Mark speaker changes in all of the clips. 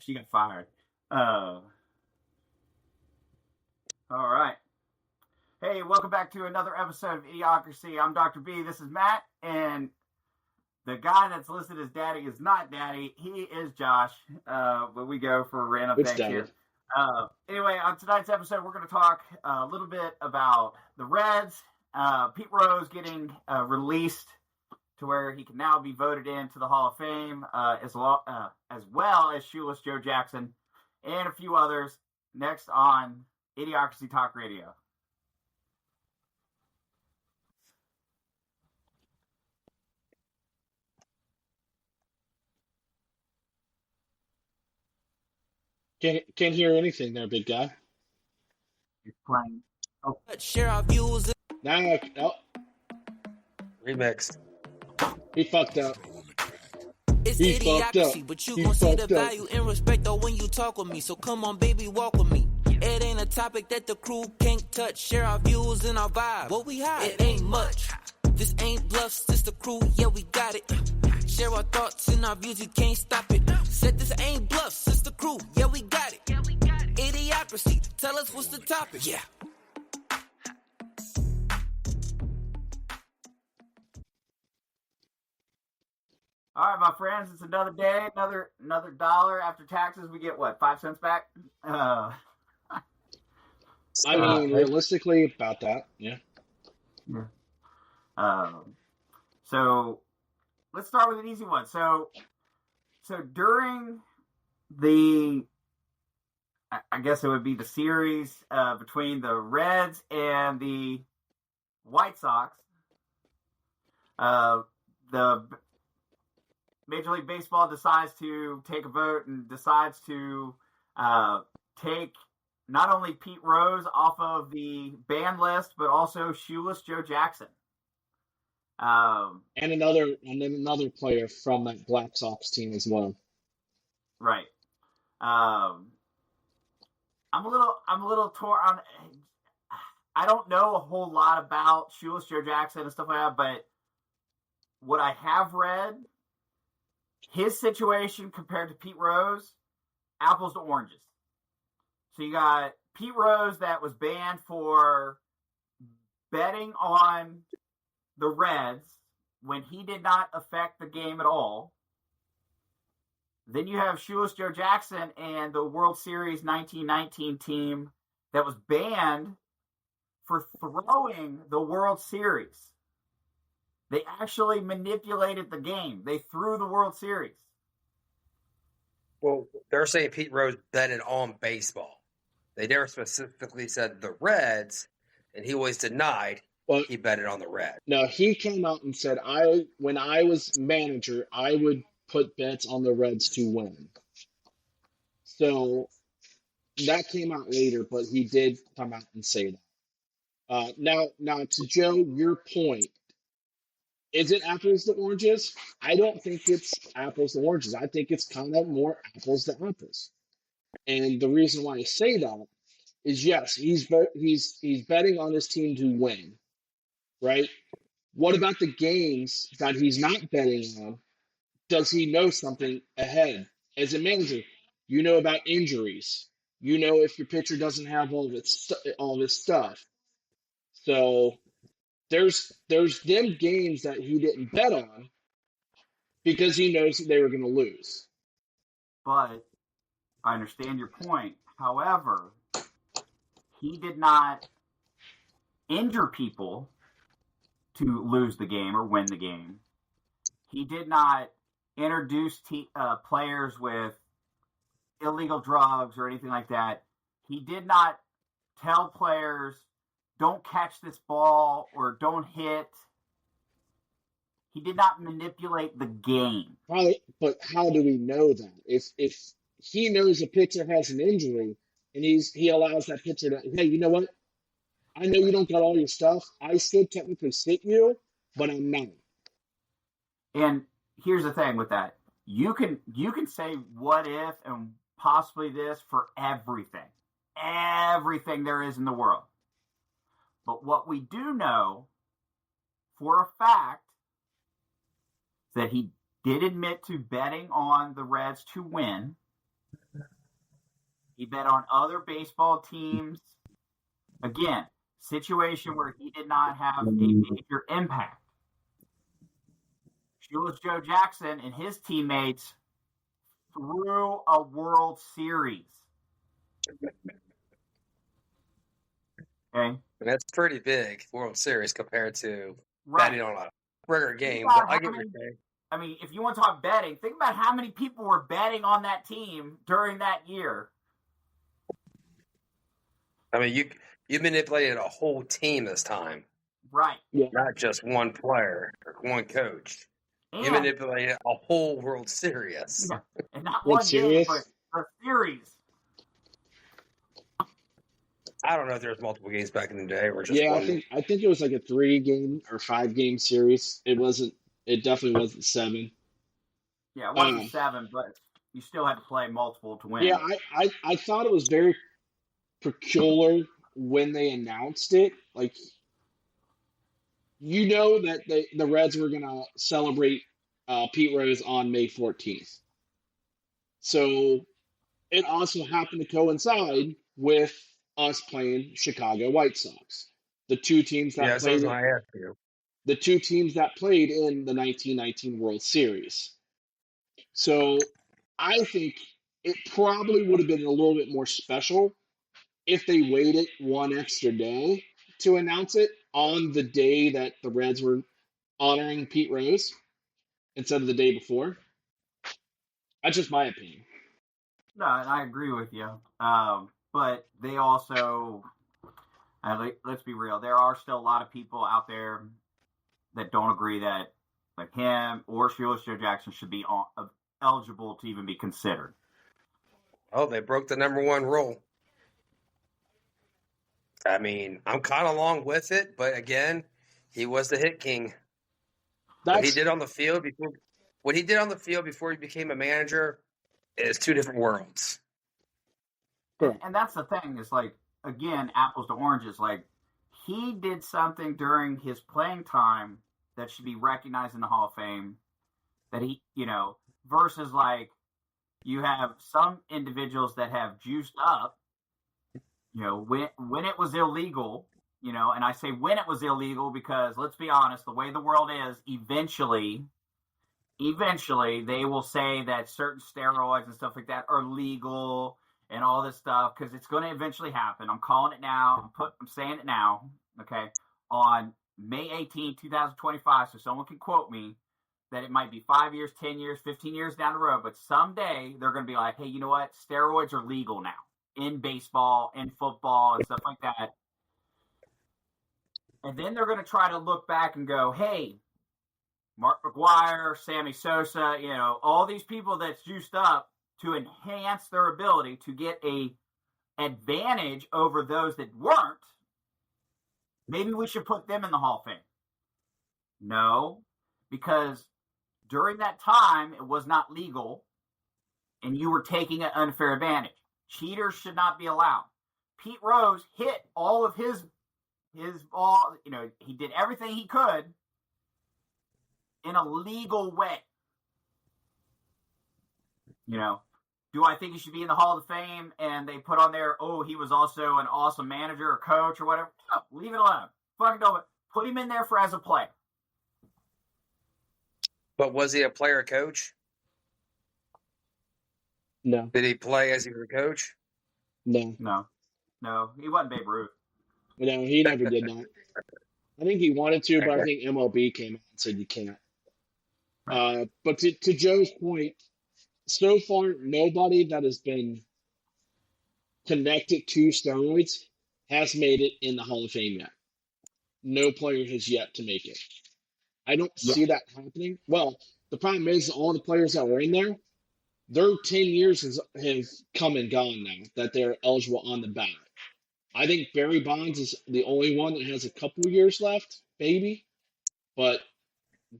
Speaker 1: she got fired. All right. Hey, welcome back to another episode of Idiocracy. I'm Dr. B. This is Matt, and the guy that's listed as Daddy is not Daddy. He is Josh. But we go for random things here. Anyway, on tonight's episode, we're going to talk a little bit about the Reds. Pete Rose getting released to where he can now be voted into the Hall of Fame, as well as Shoeless Joe Jackson, and a few others. Next on Idiocracy Talk Radio.
Speaker 2: Can't hear anything there, big guy.
Speaker 1: You're playing. Oh.
Speaker 3: Share our views.
Speaker 2: Now,
Speaker 4: Remix.
Speaker 2: He fucked up.
Speaker 3: It's
Speaker 2: He fucked
Speaker 3: idiocracy,
Speaker 2: up.
Speaker 3: but you
Speaker 2: He
Speaker 3: gon' see the
Speaker 2: fucked up.
Speaker 3: value and respect though when you talk with me. So come on, baby, walk with me. It ain't a topic that the crew can't touch. Share our views and our vibe. What we hide? It ain't much. This ain't bluffs, this the crew, yeah, we got it. Share our thoughts and our views, you can't stop it. Said this ain't bluffs, it's the crew, yeah, we got it. Idiocracy, tell us what's the topic. Yeah.
Speaker 1: All right, my friends, it's another day, another $1 after taxes. We get what, 5 cents back?
Speaker 2: I mean, realistically, about that, yeah.
Speaker 1: So let's start with an easy one. So during the, I guess it would be the series between the Reds and the White Sox, the Major League Baseball decides to take a vote and decides to take not only Pete Rose off of the ban list, but also Shoeless Joe Jackson.
Speaker 2: And another player from that Black Sox team as well.
Speaker 1: Right. I'm a little torn on. I don't know a whole lot about Shoeless Joe Jackson and stuff like that, but what I have read, his situation compared to Pete Rose, apples to oranges. So you got Pete Rose that was banned for betting on the Reds when he did not affect the game at all. Then you have Shoeless Joe Jackson and the World Series 1919 team that was banned for throwing the World Series. They actually manipulated the game. They threw the World Series.
Speaker 4: Well, they're saying Pete Rose betted on baseball. They never specifically said the Reds, and he always denied he betted on the Reds.
Speaker 2: No, he came out and said, when I was manager, I would put bets on the Reds to win. So that came out later, but he did come out and say that. Now to Joe, your point. Is it apples to oranges? I don't think it's apples to oranges. I think it's kind of more apples to apples. And the reason why I say that is, yes, he's betting on his team to win, right? What about the games that he's not betting on? Does he know something ahead? As a manager, you know about injuries. You know if your pitcher doesn't have all this stuff. So there's them games that he didn't bet on because he knows that they were going to lose.
Speaker 1: But I understand your point. However, he did not injure people to lose the game or win the game. He did not introduce players with illegal drugs or anything like that. He did not tell players, don't catch this ball or don't hit. He did not manipulate the game.
Speaker 2: But how do we know that? If he knows a pitcher has an injury and he allows that pitcher to, hey, you know what? I know you don't got all your stuff. I should technically sit you, but I'm not.
Speaker 1: And here's the thing with that. You can say what if and possibly this for everything there is in the world. But what we do know for a fact is that he did admit to betting on the Reds to win. He bet on other baseball teams. Again, situation where he did not have a major impact. Shoeless Joe Jackson and his teammates threw a World Series. Okay.
Speaker 4: That's pretty big, World Series, compared to betting on a regular game.
Speaker 1: But
Speaker 4: I get what you're saying.
Speaker 1: I mean, if you want to talk betting, think about how many people were betting on that team during that year.
Speaker 4: I mean, you manipulated a whole team this time.
Speaker 1: Right.
Speaker 2: Yeah.
Speaker 4: Not just one player or one coach.
Speaker 1: And,
Speaker 4: you manipulated a whole World Series.
Speaker 1: Yeah. And not
Speaker 2: World
Speaker 1: one
Speaker 2: Series?
Speaker 1: game, but a series.
Speaker 4: I don't know if there was multiple games back in the day or just
Speaker 2: Yeah,
Speaker 4: one.
Speaker 2: I think it was like a 3-game or 5-game series. It definitely wasn't 7.
Speaker 1: Yeah, it wasn't 7, but you still had to play multiple to win.
Speaker 2: Yeah, I thought it was very peculiar when they announced it. Like, you know that the Reds were going to celebrate Pete Rose on May 14th. So it also happened to coincide with us playing Chicago White Sox. The two teams that played. The two teams that played in the 1919 World Series. So I think it probably would have been a little bit more special if they waited one extra day to announce it on the day that the Reds were honoring Pete Rose instead of the day before. That's just my opinion.
Speaker 1: No, and I agree with you. But they also, let's be real, there are still a lot of people out there that don't agree that like him or Shoeless Joe Jackson should be eligible to even be considered.
Speaker 4: Oh, they broke the number 1 rule. I mean, I'm kind of along with it, but again, he was the hit king. What he did on the field before he became a manager is 2 different worlds.
Speaker 1: And that's the thing is like, again, apples to oranges. Like, he did something during his playing time that should be recognized in the Hall of Fame that he, versus like you have some individuals that have juiced up, when it was illegal, and I say when it was illegal because let's be honest, the way the world is, eventually they will say that certain steroids and stuff like that are legal and all this stuff because it's going to eventually happen. I'm calling it now. I'm saying it now. Okay. On May 18, 2025, so someone can quote me that it might be 5 years, 10 years, 15 years down the road, but someday they're going to be like, hey, you know what? Steroids are legal now in baseball, in football, and stuff like that. And then they're going to try to look back and go, hey, Mark McGwire, Sammy Sosa, all these people that's juiced up to enhance their ability to get a advantage over those that weren't. Maybe we should put them in the Hall of Fame. No, because during that time, it was not legal, and you were taking an unfair advantage. Cheaters should not be allowed. Pete Rose hit all of his ball. He did everything he could in a legal way. Do I think he should be in the Hall of Fame and they put on there, oh, he was also an awesome manager or coach or whatever? No, leave it alone. Fucking don't put him in there as a player.
Speaker 4: But was he a player or coach?
Speaker 2: No.
Speaker 4: Did he play as he was a coach?
Speaker 2: No.
Speaker 1: No, he wasn't Babe Ruth.
Speaker 2: No, he never did that. I think he wanted to, but I think MLB came out and said you can't. But to Joe's point, so far, nobody that has been connected to steroids has made it in the Hall of Fame yet. No player has yet to make it. I don't see that happening. Well, the problem is all the players that were in there, their 10 years have come and gone now that they're eligible on the ballot. I think Barry Bonds is the only one that has a couple years left, maybe, but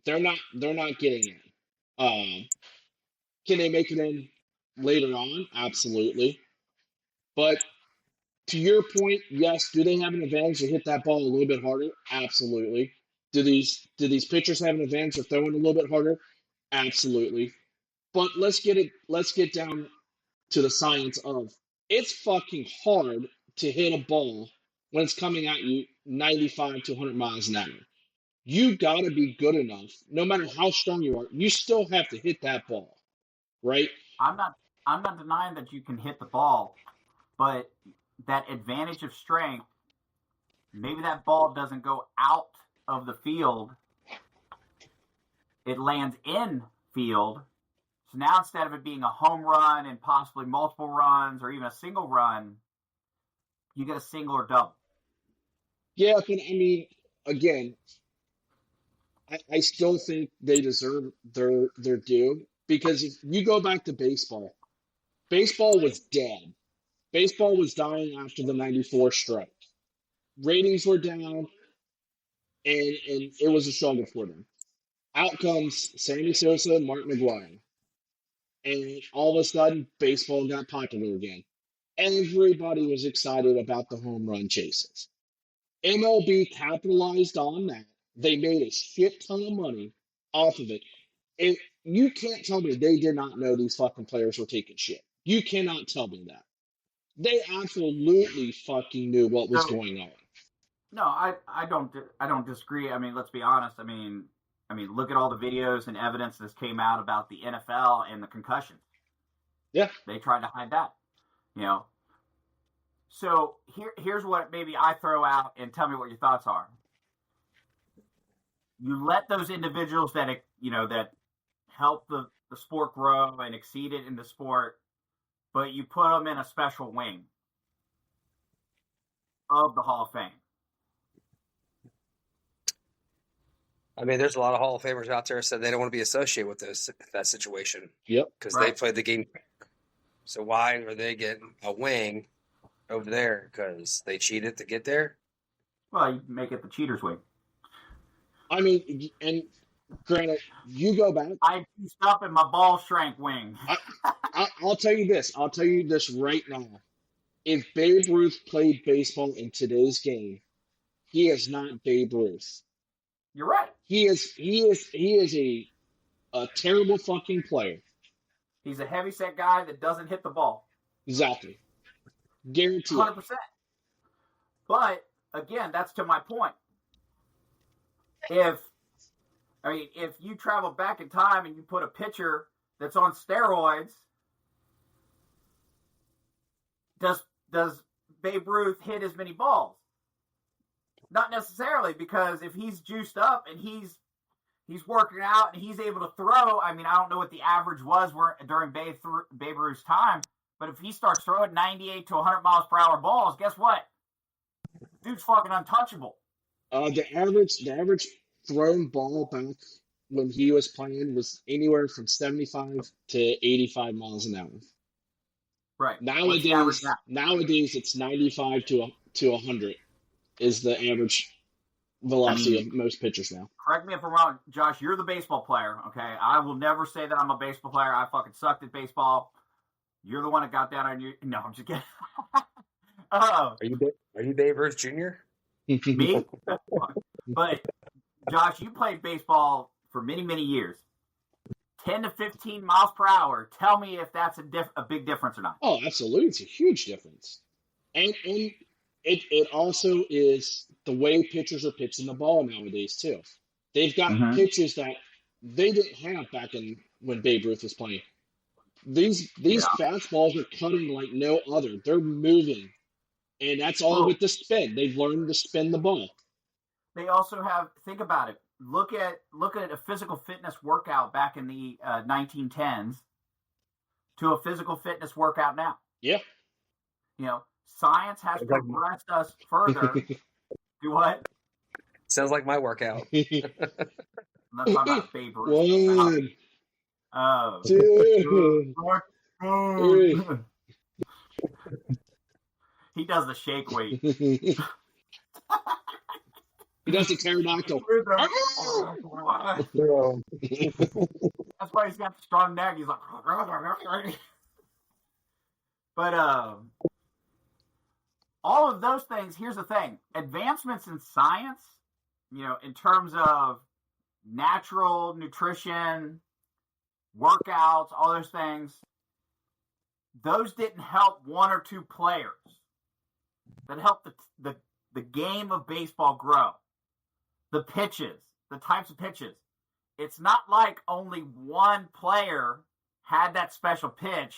Speaker 2: they're not getting in. Can they make it in later on? Absolutely. But to your point, yes, do they have an advantage to hit that ball a little bit harder? Absolutely. Do these pitchers have an advantage of throwing a little bit harder? Absolutely. But let's get down to the science of it's fucking hard to hit a ball when it's coming at you 95 to 100 miles an hour. You got to be good enough, no matter how strong you are, you still have to hit that ball, right?
Speaker 1: I'm not denying that you can hit the ball, but that advantage of strength, maybe that ball doesn't go out of the field. It lands in field. So now instead of it being a home run and possibly multiple runs or even a single run, you get a single or double.
Speaker 2: Yeah, but I mean, again, I still think they deserve their due, because if you go back to baseball was dead. Baseball was dying after the 94 strike. Ratings were down, and it was a struggle for them. Out comes Sammy Sosa and Mark McGwire. And all of a sudden, baseball got popular again. Everybody was excited about the home run chases. MLB capitalized on that. They made a shit ton of money off of it. And you can't tell me they did not know these fucking players were taking shit. You cannot tell me that. They absolutely fucking knew what was going on.
Speaker 1: No, I don't disagree. I mean, let's be honest. I mean, look at all the videos and evidence that came out about the NFL and the concussions.
Speaker 2: Yeah.
Speaker 1: They tried to hide that, you know. So here's what maybe I throw out, and tell me what your thoughts are. You let those individuals that help the sport grow and exceed it in the sport, but you put them in a special wing of the Hall of Fame.
Speaker 4: I mean, there's a lot of Hall of Famers out there that said they don't want to be associated with that situation.
Speaker 2: Yep.
Speaker 4: Because they played the game. So why are they getting a wing over there? Because they cheated to get there?
Speaker 1: Well, you make it the cheater's wing.
Speaker 2: I mean, and granted, you go back.
Speaker 1: I juiced up in my ball shrank wing.
Speaker 2: I'll tell you this. I'll tell you this right now. If Babe Ruth played baseball in today's game, he is not Babe Ruth.
Speaker 1: You're right.
Speaker 2: He is a terrible fucking player.
Speaker 1: He's a heavyset guy that doesn't hit the ball.
Speaker 2: Exactly. Guaranteed.
Speaker 1: 100%. But again, that's to my point. If you travel back in time and you put a pitcher that's on steroids, does Babe Ruth hit as many balls? Not necessarily, because if he's juiced up and he's working out and he's able to throw, I mean, I don't know what the average was during Babe Ruth's time, but if he starts throwing 98 to 100 miles per hour balls, guess what? Dude's fucking untouchable.
Speaker 2: The average thrown ball back when he was playing was anywhere from 75 to 85 miles an hour.
Speaker 1: Right.
Speaker 2: Nowadays it's 95 to 100 is the average velocity of most pitchers now.
Speaker 1: Correct me if I'm wrong, Josh. You're the baseball player, okay? I will never say that I'm a baseball player. I fucking sucked at baseball. You're the one that got down on you. No, I'm just kidding.
Speaker 4: Are you Babe Ruth Jr.?
Speaker 1: Me? But Josh, you played baseball for many, many years. 10 to 15 miles per hour. Tell me if that's a big difference or not.
Speaker 2: Oh, absolutely. It's a huge difference. And it also is the way pitchers are pitching the ball nowadays, too. They've got pitches that they didn't have back when Babe Ruth was playing. These fastballs are cutting like no other. They're moving. And that's all with the spin. They've learned to spin the ball.
Speaker 1: They also have, think about it. Look at a physical fitness workout back in the 1910s to a physical fitness workout now.
Speaker 2: Yeah.
Speaker 1: You know, science has progressed us further. Do what?
Speaker 4: Sounds like my workout.
Speaker 1: I'm not talking about Babe Ruth.
Speaker 2: 1, 2, 3.
Speaker 1: He does the shake weight.
Speaker 2: He does the pterodactyl.
Speaker 1: That's why he's got the strong neck. He's like, but all of those things. Here's the thing: advancements in science, you know, in terms of natural nutrition, workouts, all those things. those didn't help one or two players. That helped the game of baseball grow. The pitches, the types of pitches. It's not like only one player had that special pitch,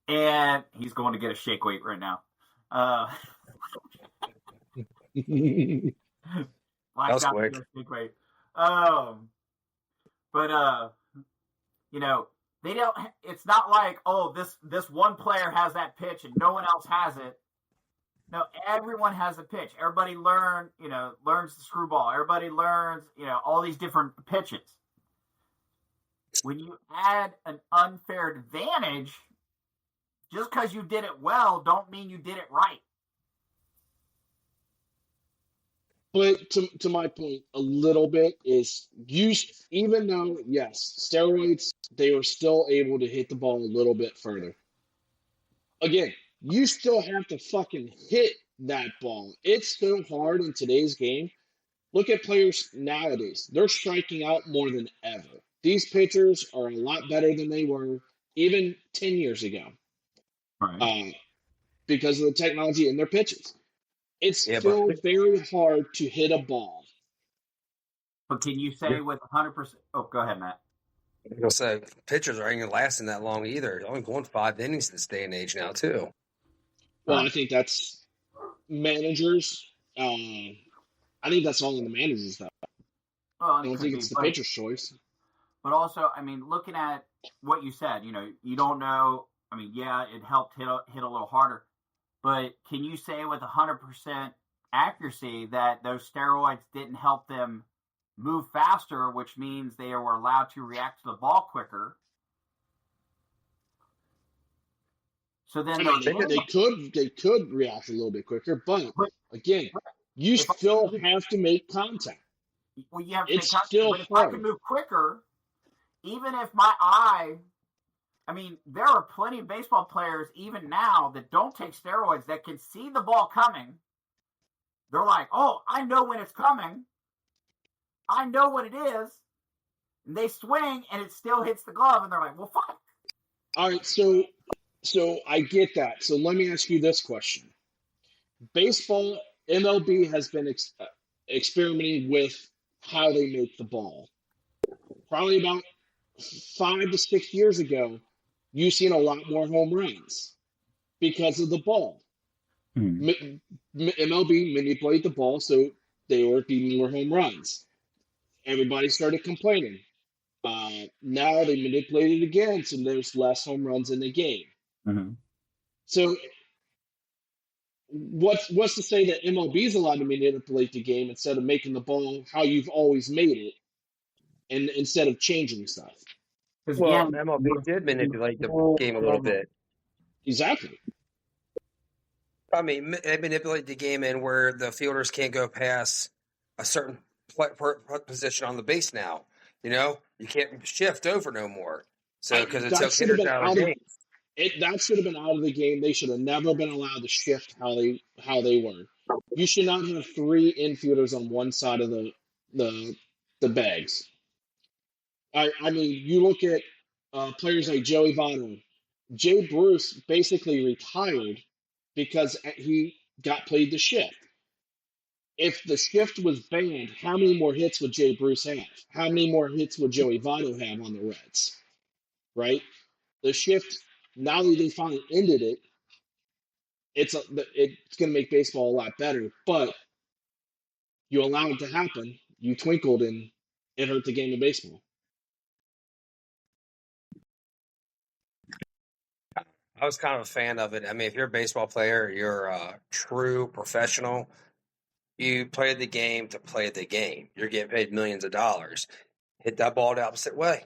Speaker 1: and he's going to get a shake weight right now.
Speaker 4: That was quick.
Speaker 1: Shake weight. You know, they don't. It's not like, oh, this one player has that pitch and no one else has it. No, everyone has a pitch. Everybody learns the screwball. Everybody learns, all these different pitches. When you add an unfair advantage, just because you did it well, don't mean you did it right.
Speaker 2: But to my point, a little bit is even though, yes, steroids, they were still able to hit the ball a little bit further. Again, you still have to fucking hit that ball. It's so hard in today's game. Look at players nowadays. They're striking out more than ever. These pitchers are a lot better than they were even 10 years ago.
Speaker 1: Right.
Speaker 2: Because of the technology in their pitches. It's still very hard to hit a ball.
Speaker 1: But can you say with 100%? Oh, go ahead, Matt.
Speaker 4: I was going to say, pitchers aren't even lasting that long either. They're only going 5 innings this day and age now, too.
Speaker 2: Well, I think that's managers. I think that's all in the managers, though.
Speaker 1: Well,
Speaker 2: I don't think it's the pitcher's choice.
Speaker 1: But also, I mean, looking at what you said, you don't know. I mean, yeah, it helped hit a little harder. But can you say with 100% accuracy that those steroids didn't help them move faster, which means they were allowed to react to the ball quicker? So then
Speaker 2: they could react a little bit quicker, but again, you still have to make contact.
Speaker 1: Well, you have to
Speaker 2: it's
Speaker 1: make contact.
Speaker 2: Still
Speaker 1: but if
Speaker 2: hard.
Speaker 1: I can move quicker, even if my eye, I mean, there are plenty of baseball players even now that don't take steroids that can see the ball coming. They're like, oh, I know when it's coming. I know what it is. And they swing and it still hits the glove, and they're like, well, fuck.
Speaker 2: All right, so I get that. So let me ask you this question. Baseball, MLB has been experimenting with how they make the ball. Probably about 5 to 6 years ago, you've seen a lot more home runs because of the ball. MLB manipulated the ball so they were getting more home runs. Everybody started complaining. Now they manipulate it again, so there's less home runs in the game.
Speaker 1: Mm-hmm.
Speaker 2: So what's to say that MLB is allowed to manipulate the game instead of making the ball how you've always made it, and instead of changing stuff?
Speaker 4: Well, MLB did manipulate the game a little bit.
Speaker 2: Exactly.
Speaker 4: I mean, they manipulate the game in where the fielders can't go past a certain position on the base now. You can't shift over no more. So because it took hitters out of the game.
Speaker 2: That should have been out of the game. They should have never been allowed to shift how they were. You should not have 3 infielders on one side of the bags. I mean, you look at players like Joey Votto. Jay Bruce basically retired because he got played the shift. If the shift was banned, how many more hits would Jay Bruce have? How many more hits would Joey Votto have on the Reds? Right? The shift, now that they finally ended it, it's going to make baseball a lot better. But you allow it to happen, you twinkled, and it hurt the game of baseball.
Speaker 4: I was kind of a fan of it. I mean, if you're a baseball player, you're a true professional. You play the game to play the game. You're getting paid millions of dollars. Hit that ball the opposite way.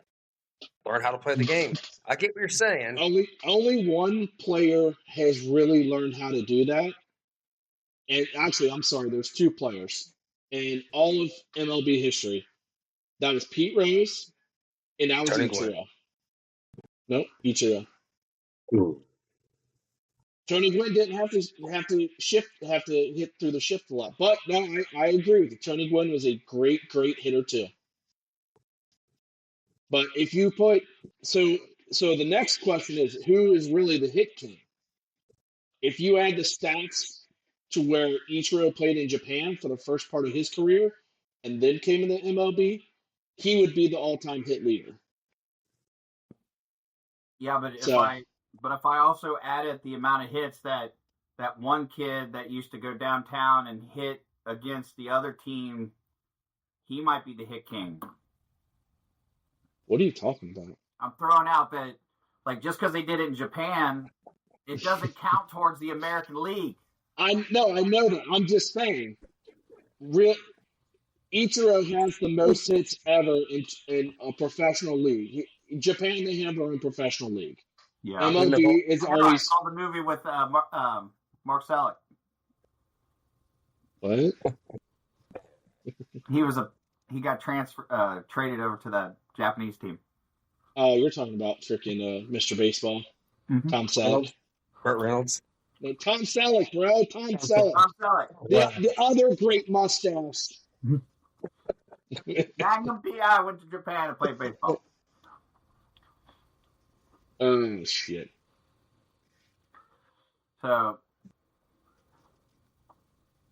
Speaker 4: Learn how to play the game. I get what you're saying.
Speaker 2: Only one player has really learned how to do that. And actually, I'm sorry, there's 2 players in all of MLB history. That was Pete Rose, and that was Ichiro. Nope, Ichiro.
Speaker 4: Ooh.
Speaker 2: Tony Gwynn didn't have to hit through the shift a lot. But no, I agree with you. Tony Gwynn was a great hitter too. But if you put so So the next question is, who is really the hit king? If you add the stats to where Ichiro played in Japan for the first part of his career and then came in the MLB, he would be the all-time hit leader.
Speaker 1: Yeah, but if I also added the amount of hits that one kid that used to go downtown and hit against the other team, he might be the hit king.
Speaker 2: What are you talking about?
Speaker 1: I'm throwing out that, like, just because they did it in Japan, it doesn't count towards the American League.
Speaker 2: I know that. I'm just saying. Ichiro has the most hits ever in a professional league. Japan, they have their own professional league.
Speaker 1: Yeah.
Speaker 2: MLB is always.
Speaker 1: I saw the movie with Mark Selleck.
Speaker 2: What?
Speaker 1: He got traded over to the Japanese team.
Speaker 2: Oh, you're talking about freaking Mr. Baseball, Tom Selleck.
Speaker 4: Burt Reynolds.
Speaker 2: No, Tom Selleck, bro. Tom Selleck.
Speaker 1: Tom Selleck.
Speaker 2: The other great mustache.
Speaker 1: Magnum PI went to Japan and played baseball.
Speaker 2: Oh, shit.
Speaker 1: So.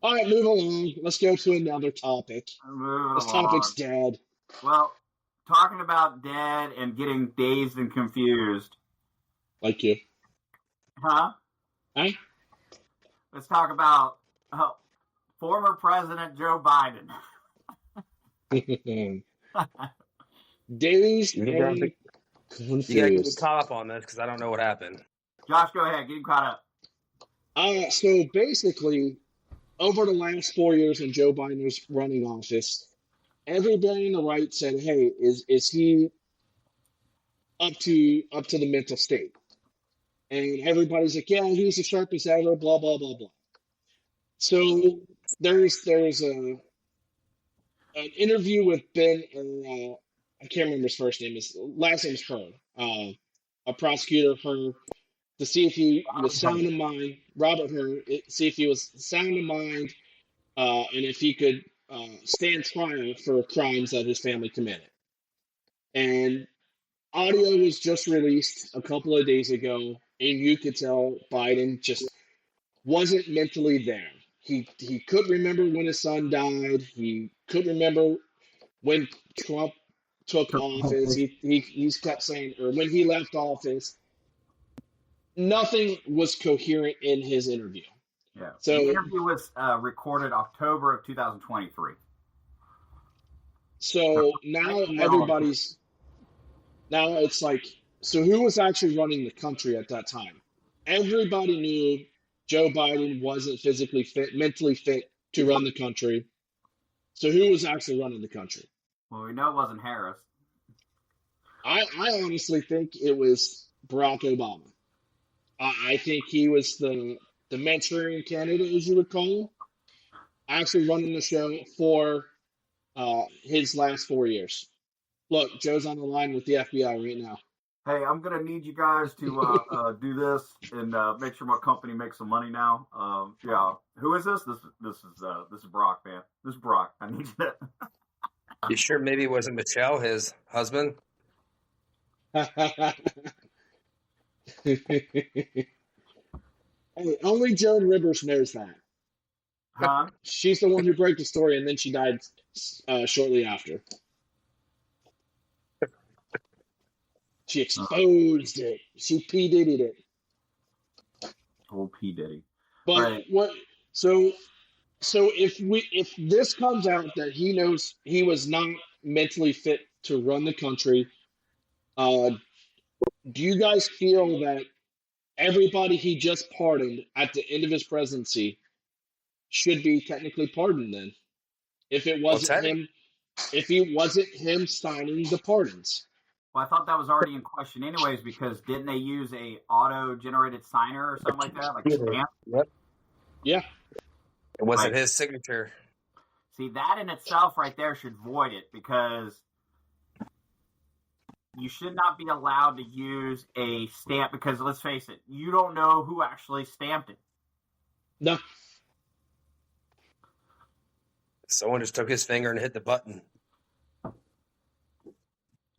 Speaker 2: All right, move along. Let's go to another topic. This topic's dead.
Speaker 1: Well, talking about dead and getting dazed and confused.
Speaker 2: Like you.
Speaker 1: Huh?
Speaker 2: Huh?
Speaker 1: Let's talk about former President Joe Biden.
Speaker 2: Dazed and confused.
Speaker 4: You gotta get me caught up on this because I don't know what happened.
Speaker 1: Josh, go ahead. Get him caught up.
Speaker 2: So basically, over the last 4 years when Joe Biden was running office, everybody on the right said, "Hey, is he up to the mental state?" And everybody's like, "Yeah, he's as sharp as ever." Blah blah blah blah. So there's an interview with Ben. I can't remember his first name. His last name is Her. A prosecutor, Her, to see if he was sound of mind. Robert Her, see if he was sound of mind, and if he could stand trial for crimes that his family committed. And audio was just released a couple of days ago, and you could tell Biden just wasn't mentally there. He couldn't remember when his son died. He couldn't remember when Trump took office. He kept saying, or when he left office. Nothing was coherent in his interview.
Speaker 1: Yeah.
Speaker 2: So
Speaker 1: the interview was recorded October of 2023.
Speaker 2: So now it's like, so who was actually running the country at that time? Everybody knew Joe Biden wasn't physically fit, mentally fit to run the country. So who was actually running the country?
Speaker 1: Well, we know it wasn't Harris.
Speaker 2: I honestly think it was Barack Obama. I think he was the Manchurian candidate, as you would call him, actually running the show for his last 4 years. Look, Joe's on the line with the FBI right now.
Speaker 1: Hey, I'm gonna need you guys to do this and make sure my company makes some money now. Yeah, who is this? This is Brock, man. This is Brock. I need you to.
Speaker 4: You sure maybe it wasn't Michelle, his husband?
Speaker 2: Hey, only Joan Rivers knows that.
Speaker 1: Huh?
Speaker 2: She's the one who broke the story, and then she died shortly after. She exposed it. She P. Diddy'd it.
Speaker 1: Old P. Diddy.
Speaker 2: But
Speaker 1: right.
Speaker 2: What? So if this comes out that he knows he was not mentally fit to run the country, do you guys feel that everybody he just pardoned at the end of his presidency should be technically pardoned then? If it wasn't him, if he wasn't him signing the pardons.
Speaker 1: Well, I thought that was already in question anyways, because didn't they use a auto-generated signer or something like that? Like a stamp?
Speaker 4: Yep.
Speaker 2: Yeah.
Speaker 4: It wasn't his signature.
Speaker 1: See, that in itself right there should void it, because you should not be allowed to use a stamp, because let's face it, you don't know who actually stamped it.
Speaker 2: No.
Speaker 4: Someone just took his finger and hit the button.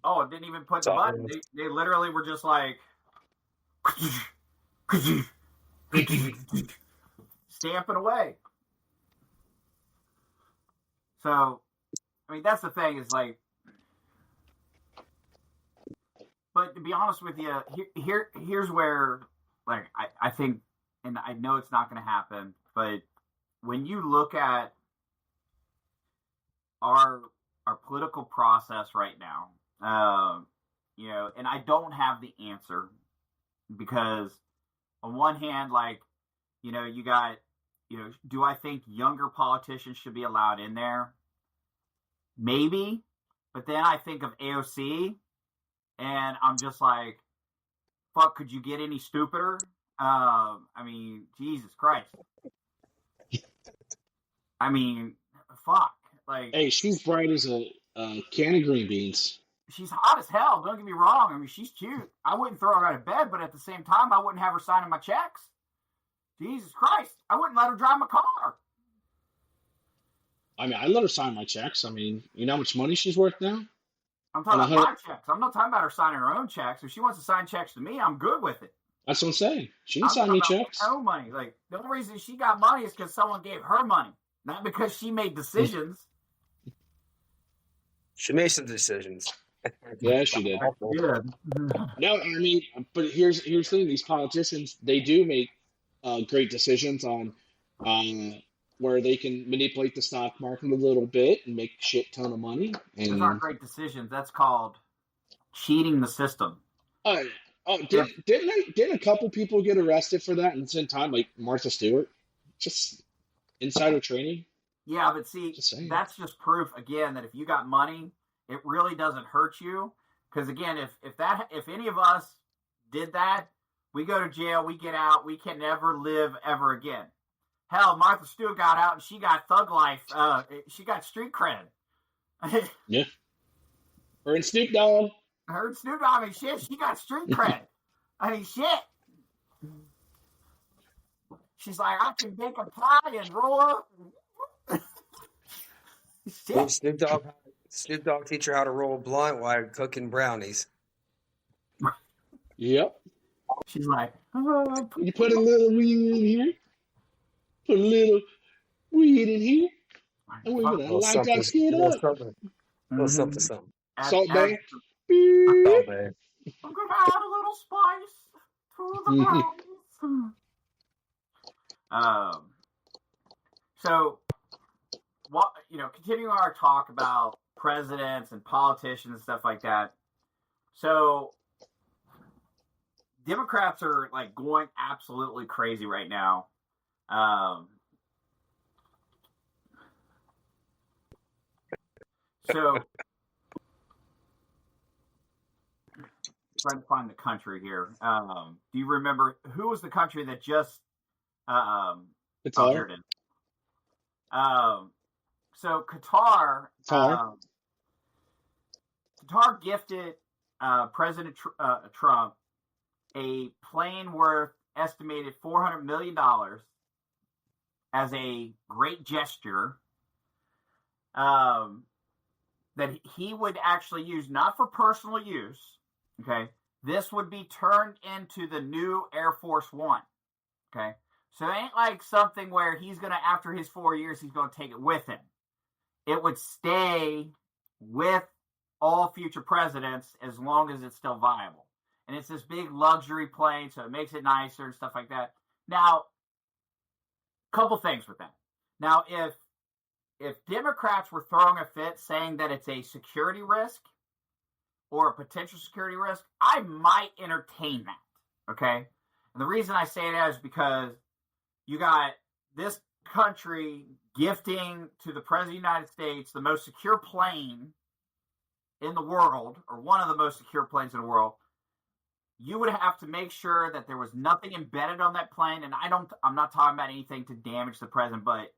Speaker 1: Oh, didn't even put the button. They literally were just like stamping away. So, I mean, that's the thing is like, but to be honest with you, here's where, like, I think, and I know it's not going to happen, but when you look at our political process right now, you know, and I don't have the answer because on one hand, like, you know, you got, you know, do I think younger politicians should be allowed in there? Maybe, but then I think of AOC and I'm just like, fuck, could you get any stupider? I mean, Jesus Christ. I mean, fuck. Like,
Speaker 2: hey, she's bright as a can of green beans.
Speaker 1: She's hot as hell. Don't get me wrong. I mean, she's cute. I wouldn't throw her out of bed, but at the same time, I wouldn't have her signing my checks. Jesus Christ. I wouldn't let her drive my car.
Speaker 2: I mean, I'd let her sign my checks. I mean, you know how much money she's worth now?
Speaker 1: I'm talking about my checks. I'm not talking about her signing her own checks. If she wants to sign checks to me, I'm good with it.
Speaker 2: That's what I'm saying. She can sign me checks.
Speaker 1: Her own money. Like, the only reason she got money is because someone gave her money, not because she made decisions.
Speaker 4: She made some decisions.
Speaker 2: Yeah, she did.
Speaker 1: Yeah.
Speaker 2: No, I mean, but here's the thing: these politicians, they do make great decisions on where they can manipulate the stock market a little bit and make a shit ton of money. And
Speaker 1: those aren't great decisions. That's called cheating the system.
Speaker 2: Didn't a couple people get arrested for that in the same time, like Martha Stewart? Just insider trading.
Speaker 1: Yeah, but see, that's just proof again that if you got money, it really doesn't hurt you. Because again, if any of us did that, we go to jail, we get out, we can never live ever again. Hell, Martha Stewart got out and she got thug life. She got street cred.
Speaker 2: Yeah. Her and Snoop Dogg.
Speaker 1: Her and Snoop Dogg. I mean, shit, she got street cred. I mean, shit. She's like, I can bake a pie and roll up.
Speaker 4: Snoop Dogg teach her how to roll a blunt while cooking brownies.
Speaker 2: Yep.
Speaker 1: She's like,
Speaker 2: you put a little weed in here. Put a little weed in here. And we're gonna light that shit up.
Speaker 4: Something.
Speaker 2: Salt Bay.
Speaker 1: I'm gonna add a little spice to the brownies. So, what, you know, continuing our talk about presidents and politicians and stuff like that. So, Democrats are like going absolutely crazy right now. So, trying to find the country here. Do you remember who was the country that just?
Speaker 2: Qatar.
Speaker 1: So Qatar gifted President Trump a plane worth estimated $400 million as a great gesture that he would actually use, not for personal use. Okay, this would be turned into the new Air Force One. Okay, so it ain't like something where he's gonna, after his 4 years, he's gonna take it with him. It would stay with all future presidents as long as it's still viable. And it's this big luxury plane, so it makes it nicer and stuff like that. Now, couple things with that. Now, if Democrats were throwing a fit saying that it's a security risk or a potential security risk, I might entertain that, okay? And the reason I say that is because you got this country gifting to the President of the United States the most secure plane in the world, or one of the most secure planes in the world. You would have to make sure that there was nothing embedded on that plane, and I'm not talking about anything to damage the president, but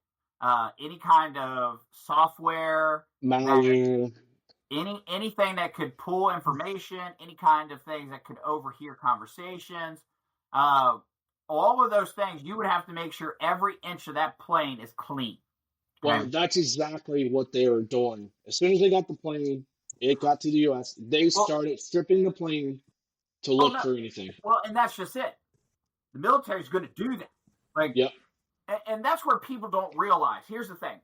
Speaker 1: any kind of software,
Speaker 2: malware,
Speaker 1: anything that could pull information, any kind of things that could overhear conversations, all of those things, you would have to make sure every inch of that plane is clean.
Speaker 2: Well, that's exactly what they were doing. As soon as they got the plane, it got to the U.S., they started stripping the plane to look for anything.
Speaker 1: Well, and that's just it. The military's going to do that. Like,
Speaker 2: yep.
Speaker 1: And that's where people don't realize. Here's the thing.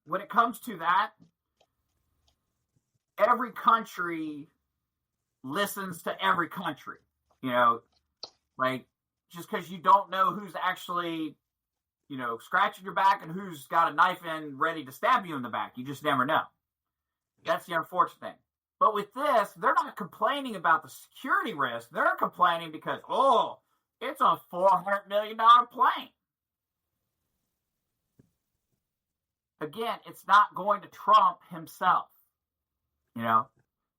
Speaker 1: When it comes to that, every country listens to every country. You know, like, just because you don't know who's actually, you know, scratching your back and who's got a knife in ready to stab you in the back. You just never know. That's the unfortunate thing. But with this, they're not complaining about the security risk. They're complaining because, it's a $400 million plane. Again, it's not going to Trump himself. You know,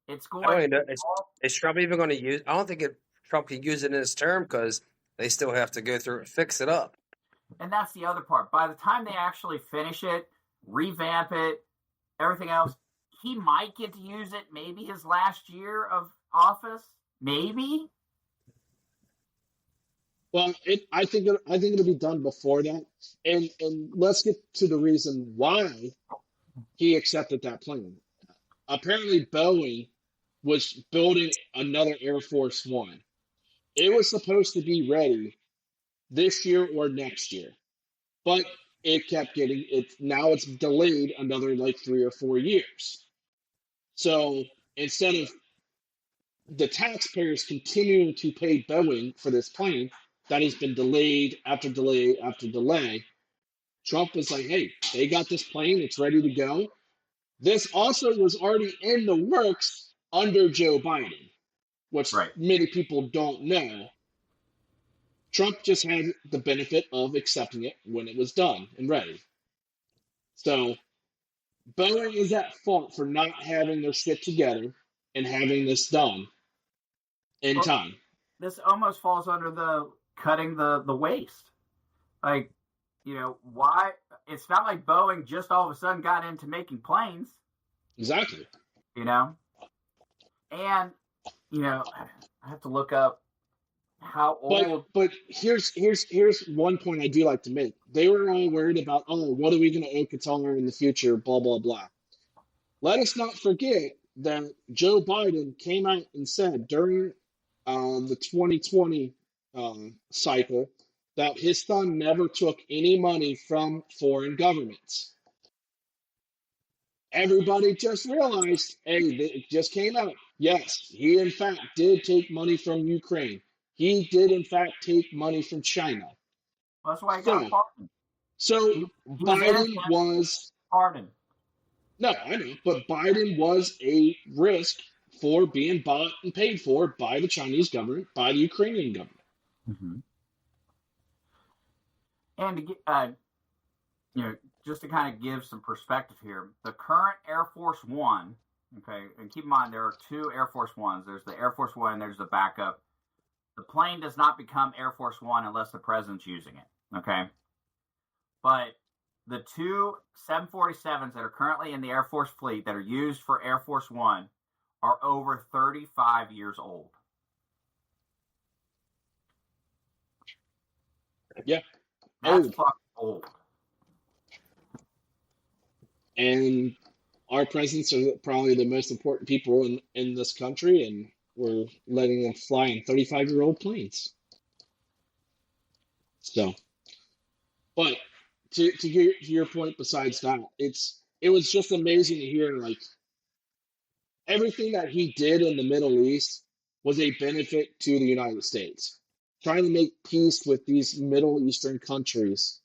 Speaker 1: it's going.
Speaker 4: I don't know. Is Trump even going to use? I don't think Trump can use it in his term because they still have to go through and fix it up.
Speaker 1: And that's the other part. By the time they actually finish it, revamp it, everything else, he might get to use it. Maybe his last year of office. Maybe.
Speaker 2: Well, I think it'll be done before that, and let's get to the reason why he accepted that plane. Apparently, Boeing was building another Air Force One. It was supposed to be ready this year or next year, but it kept getting it. Now it's delayed another like 3 or 4 years. So instead of the taxpayers continuing to pay Boeing for this plane that has been delayed after delay after delay, Trump was like, hey, they got this plane. It's ready to go. This also was already in the works under Joe Biden, which many people don't know. Trump just had the benefit of accepting it when it was done and ready. So Boeing is at fault for not having their shit together and having this done in time.
Speaker 1: This almost falls under the cutting the waste. Like, you know, why? It's not like Boeing just all of a sudden got into making planes.
Speaker 2: Exactly.
Speaker 1: You know? And, you know, I have to look up how old.
Speaker 2: But here's one point I do like to make. They were all worried about, what are we going to owe Qatar in the future, blah, blah, blah. Let us not forget that Joe Biden came out and said during the 2020 cycle that his son never took any money from foreign governments. Everybody just realized, hey, it just came out. Yes, he in fact did take money from Ukraine. He did in fact take money from China.
Speaker 1: Well, that's why he got pardoned.
Speaker 2: So Biden was
Speaker 1: pardoned.
Speaker 2: No, I know, but Biden was a risk for being bought and paid for by the Chinese government, by the Ukrainian government.
Speaker 1: Mm-hmm. And to get, you know, just to kind of give some perspective here, the current Air Force One, okay, and keep in mind there are two Air Force Ones. There's the Air Force One and there's the backup. The plane does not become Air Force One unless the president's using it, okay? But the two 747s that are currently in the Air Force fleet that are used for Air Force One are over 35 years old.
Speaker 2: Yeah.
Speaker 1: That's fucking old.
Speaker 2: And our presidents are probably the most important people in this country, and we're letting them fly in 35-year-old planes. So, but to your point, besides that, it was just amazing to hear, like, everything that he did in the Middle East was a benefit to the United States. Trying to make peace with these Middle Eastern countries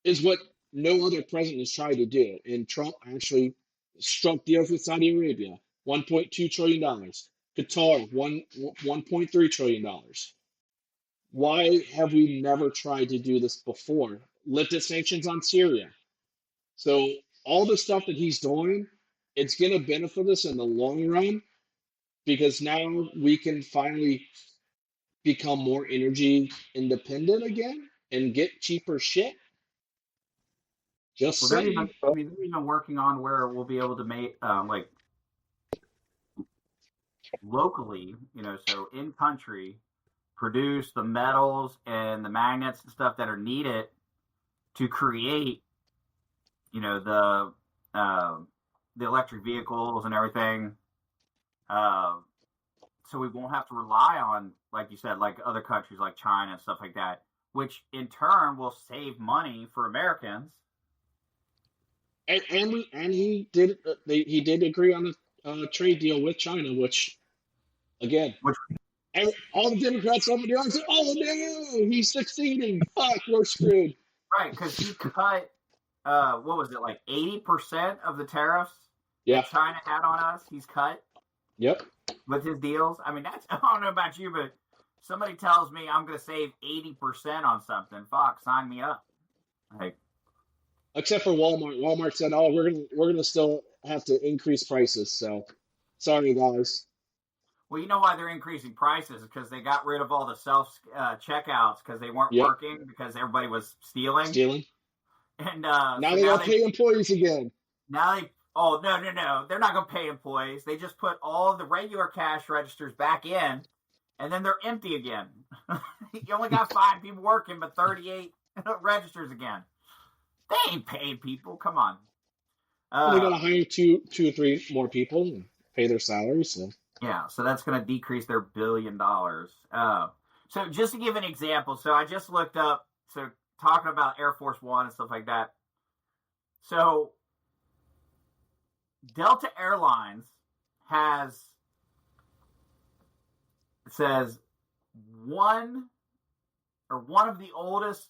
Speaker 2: is what no other president has tried to do. And Trump actually struck deals with Saudi Arabia, $1.2 trillion. Qatar, $1.3 trillion. Why have we never tried to do this before? Lifted sanctions on Syria. So all the stuff that he's doing, it's going to benefit us in the long run because now we can finally become more energy independent again and get cheaper shit. Just saying.
Speaker 1: They're even working on where we'll be able to make, like, locally, you know, so in country, produce the metals and the magnets and stuff that are needed to create, you know, the the electric vehicles and everything. So we won't have to rely on, like you said, like other countries like China and stuff like that, which in turn will save money for Americans.
Speaker 2: And he did agree on a trade deal with China, which again, all the Democrats over there said, "Oh no, he's succeeding. Fuck, we're screwed."
Speaker 1: Right, because he cut what was it, like 80% of the tariffs that China had on us? He's cut.
Speaker 2: Yep.
Speaker 1: With his deals. I mean, that's, I don't know about you, but somebody tells me I'm going to save 80% on something. Fuck, sign me up. Like,
Speaker 2: except for Walmart. Walmart said, "Oh, we're gonna still have to increase prices." So, sorry guys.
Speaker 1: Well, you know why they're increasing prices? Because they got rid of all the self checkouts because they weren't working because everybody was stealing. And
Speaker 2: now they got to pay employees again.
Speaker 1: Now they. Oh, no. They're not going to pay employees. They just put all of the regular cash registers back in, and then they're empty again. You only got 5 people working, but 38 registers again. They ain't paying people. Come on.
Speaker 2: They got to hire two or three more people and pay their salaries. So.
Speaker 1: Yeah, so that's going to decrease their $1 billion. So just to give an example, so I just looked up, so talking about Air Force One and stuff like that. So Delta Airlines says one of the oldest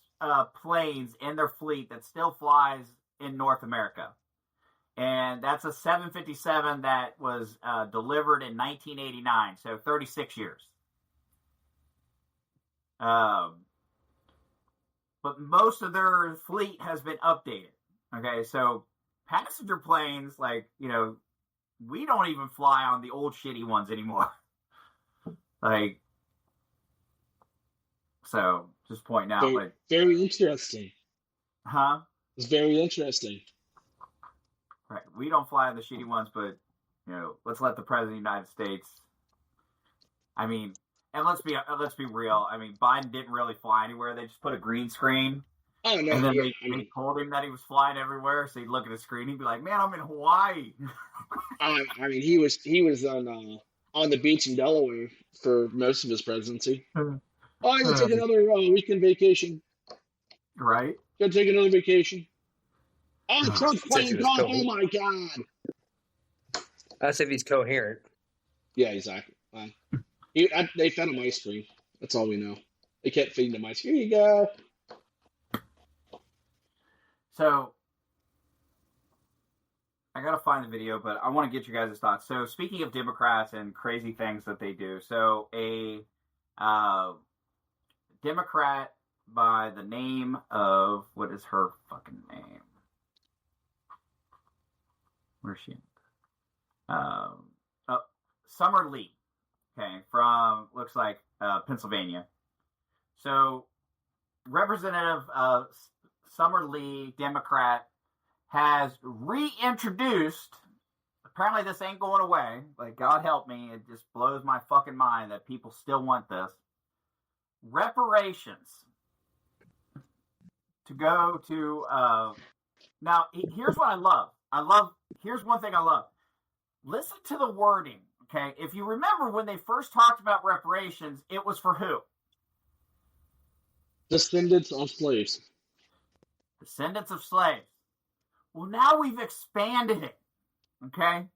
Speaker 1: planes in their fleet that still flies in North America. And that's a 757 that was delivered in 1989, so 36 years. But most of their fleet has been updated. Okay, so passenger planes, like, you know, we don't even fly on the old shitty ones anymore. Like, so just pointing out, like,
Speaker 2: very interesting.
Speaker 1: Huh?
Speaker 2: It's very interesting.
Speaker 1: Right, we don't fly on the shitty ones, but you know, let's let the president of the United States. I mean, and let's be real. I mean, Biden didn't really fly anywhere. They just put a green screen.
Speaker 2: Oh no!
Speaker 1: And then they told him that he was flying everywhere, so he'd look at the screen. He'd be like, "Man, I'm in Hawaii."
Speaker 2: I mean, he was on the beach in Delaware for most of his presidency. Oh, I'm gonna take another weekend vacation.
Speaker 1: Right?
Speaker 2: Gonna take another vacation. Oh, Trump's playing golf. Oh my god!
Speaker 4: That's if he's coherent.
Speaker 2: Yeah, exactly. They fed him ice cream. That's all we know. They kept feeding him ice cream. Here you go.
Speaker 1: So, I gotta find the video, but I want to get you guys' thoughts. So, speaking of Democrats and crazy things that they do, so a Democrat by the name of, what is her fucking name? Where's she? Summer Lee. Okay, from, looks like Pennsylvania. So, Representative Summer Lee, Democrat, has reintroduced, apparently this ain't going away, like, God help me, it just blows my fucking mind that people still want this, reparations to go to, now, here's what I love. Here's one thing I love. Listen to the wording, okay? If you remember when they first talked about reparations, it was for who?
Speaker 2: Descendants of slaves.
Speaker 1: Descendants of slaves. Well, now we've expanded it, okay?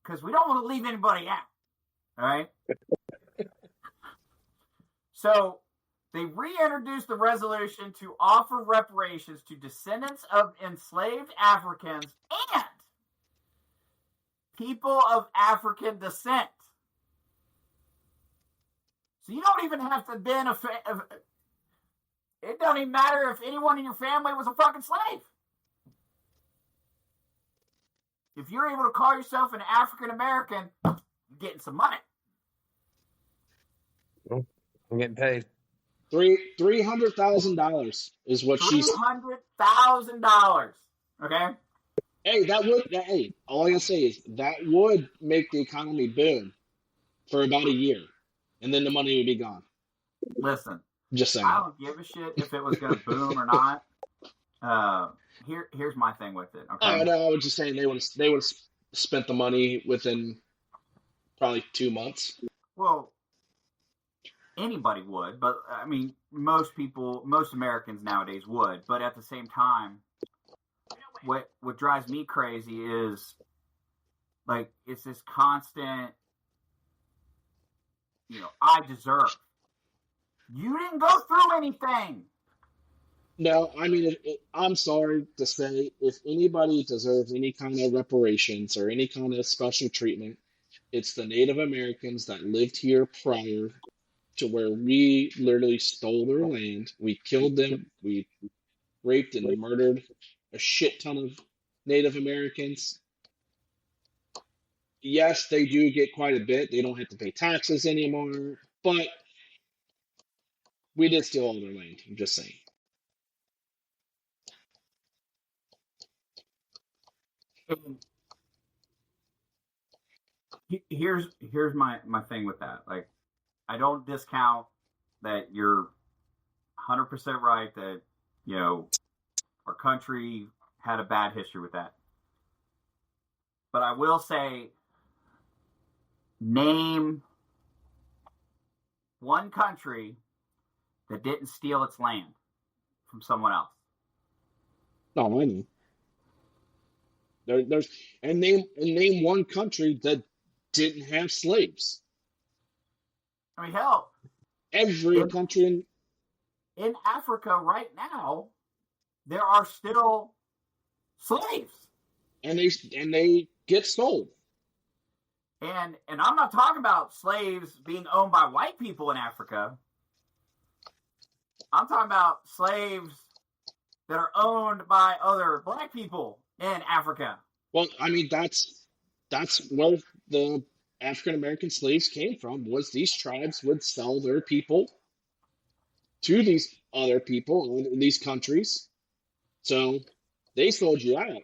Speaker 1: Because we don't want to leave anybody out, all right? So they reintroduced the resolution to offer reparations to descendants of enslaved Africans and people of African descent. So you don't even have to benefit. It don't even matter if anyone in your family was a fucking slave. If you're able to call yourself an African American, you're getting some money.
Speaker 4: I'm getting paid.
Speaker 2: $300,000 is what she's.
Speaker 1: $300,000. Okay.
Speaker 2: Hey, all I gotta say is that would make the economy boom for about a year, and then the money would be gone.
Speaker 1: Listen,
Speaker 2: just saying.
Speaker 1: I don't give a shit if it was going to boom or not. Here's my thing with it. Okay.
Speaker 2: Oh no, I was just saying they would spent the money within probably 2 months.
Speaker 1: Well, anybody would, but I mean, most Americans nowadays would. But at the same time, what drives me crazy is like it's this constant, I deserve. You didn't go through anything.
Speaker 2: No, I mean, I'm sorry to say, if anybody deserves any kind of reparations or any kind of special treatment, it's the Native Americans that lived here prior to where we literally stole their land. We killed them. We raped and murdered a shit ton of Native Americans. Yes, they do get quite a bit. They don't have to pay taxes anymore, but we did steal all their land. I'm just saying.
Speaker 1: Here's my thing with that. Like, I don't discount that you're 100% right that our country had a bad history with that. But I will say, name one country that didn't steal its land from someone else.
Speaker 2: No, I know. There's and name one country that didn't have slaves.
Speaker 1: I mean, hell,
Speaker 2: every country
Speaker 1: in Africa right now, there are still slaves,
Speaker 2: and they get sold.
Speaker 1: And I'm not talking about slaves being owned by white people in Africa. I'm talking about slaves that are owned by other black people in Africa.
Speaker 2: Well, I mean, that's where the African American slaves came from, was these tribes would sell their people to these other people in these countries. So they sold you out,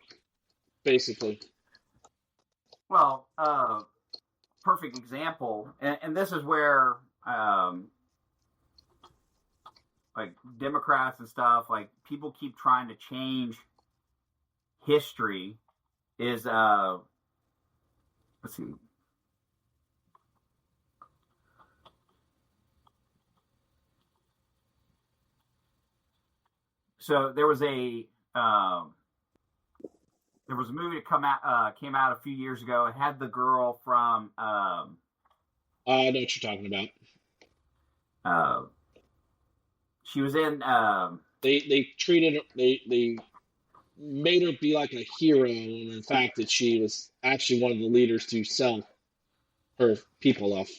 Speaker 2: basically.
Speaker 1: Well, perfect example, and this is where like Democrats and stuff, like people keep trying to change history, is let's see. So there was a movie that came out a few years ago. It had the girl from
Speaker 2: I know what you're talking about.
Speaker 1: She was in
Speaker 2: they made her be like a hero, and in fact that she was actually one of the leaders to sell her people off.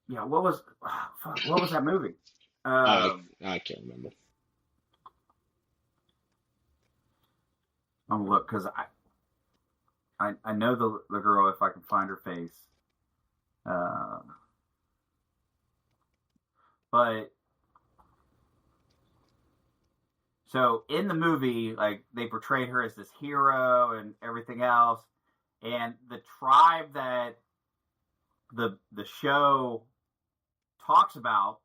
Speaker 1: Yeah, what was that movie?
Speaker 2: I can't remember.
Speaker 1: I'm gonna look because I know the girl if I can find her face. But so in the movie, like they portrayed her as this hero and everything else, and the tribe that the show talks about,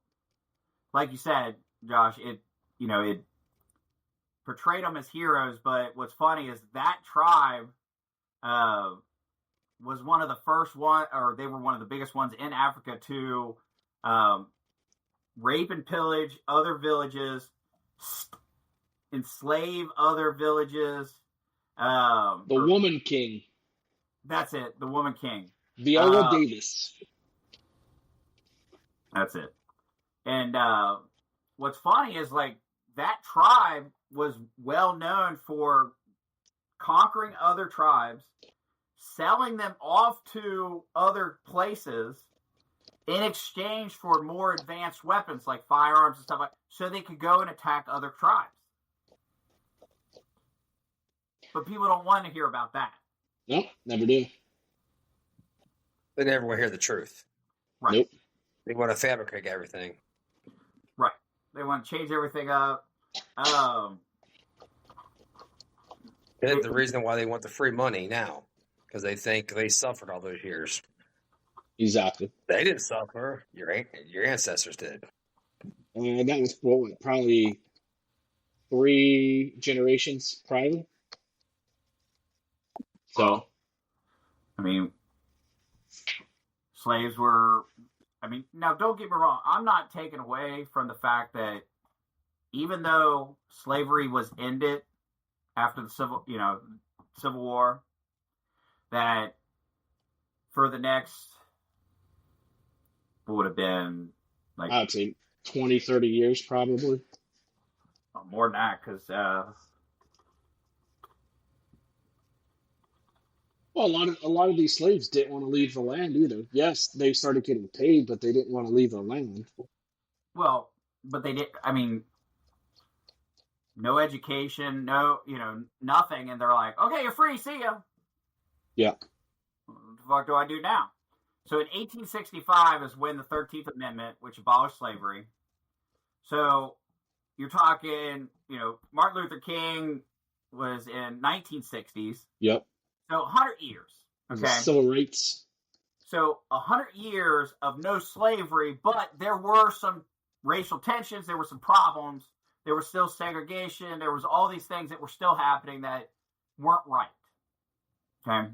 Speaker 1: like you said, Josh, it portrayed them as heroes, but what's funny is that tribe was one of the first one, or they were one of the biggest ones in Africa to rape and pillage other villages, enslave other villages.
Speaker 2: The Woman King.
Speaker 1: That's it, the Woman King.
Speaker 2: Viola Davis.
Speaker 1: That's it. And what's funny is like that tribe was well known for conquering other tribes, selling them off to other places in exchange for more advanced weapons like firearms and stuff like that, so they could go and attack other tribes. But people don't want to hear about that.
Speaker 2: Nope, never do.
Speaker 4: They never want to hear the truth.
Speaker 1: Right.
Speaker 2: Nope.
Speaker 4: They want to fabricate everything.
Speaker 1: Right. They want to change everything up.
Speaker 4: The reason why they want the free money now, because they think they suffered all those years.
Speaker 2: Exactly.
Speaker 4: They didn't suffer. Your ancestors did.
Speaker 2: That was probably 3 generations prior. So
Speaker 1: I mean, slaves were. I mean, now don't get me wrong. I'm not taking away from the fact that even though slavery was ended after the Civil War, that for the next, what would have been like,
Speaker 2: I'd say 20, 30 years probably.
Speaker 1: More than that, because
Speaker 2: well, a lot of these slaves didn't want to leave the land either. Yes, they started getting paid, but they didn't want to leave the land.
Speaker 1: Well, but they did. I mean, no education, no, nothing, and they're like, okay, you're free, see ya.
Speaker 2: Yeah.
Speaker 1: What the fuck do I do now? So in 1865 is when the 13th Amendment, which abolished slavery. So you're talking, Martin Luther King was in 1960s.
Speaker 2: Yep.
Speaker 1: So 100 years. Okay.
Speaker 2: Civil rights.
Speaker 1: So 100 years of no slavery, but there were some racial tensions. There were some problems. There was still segregation. There was all these things that were still happening that weren't right. Okay.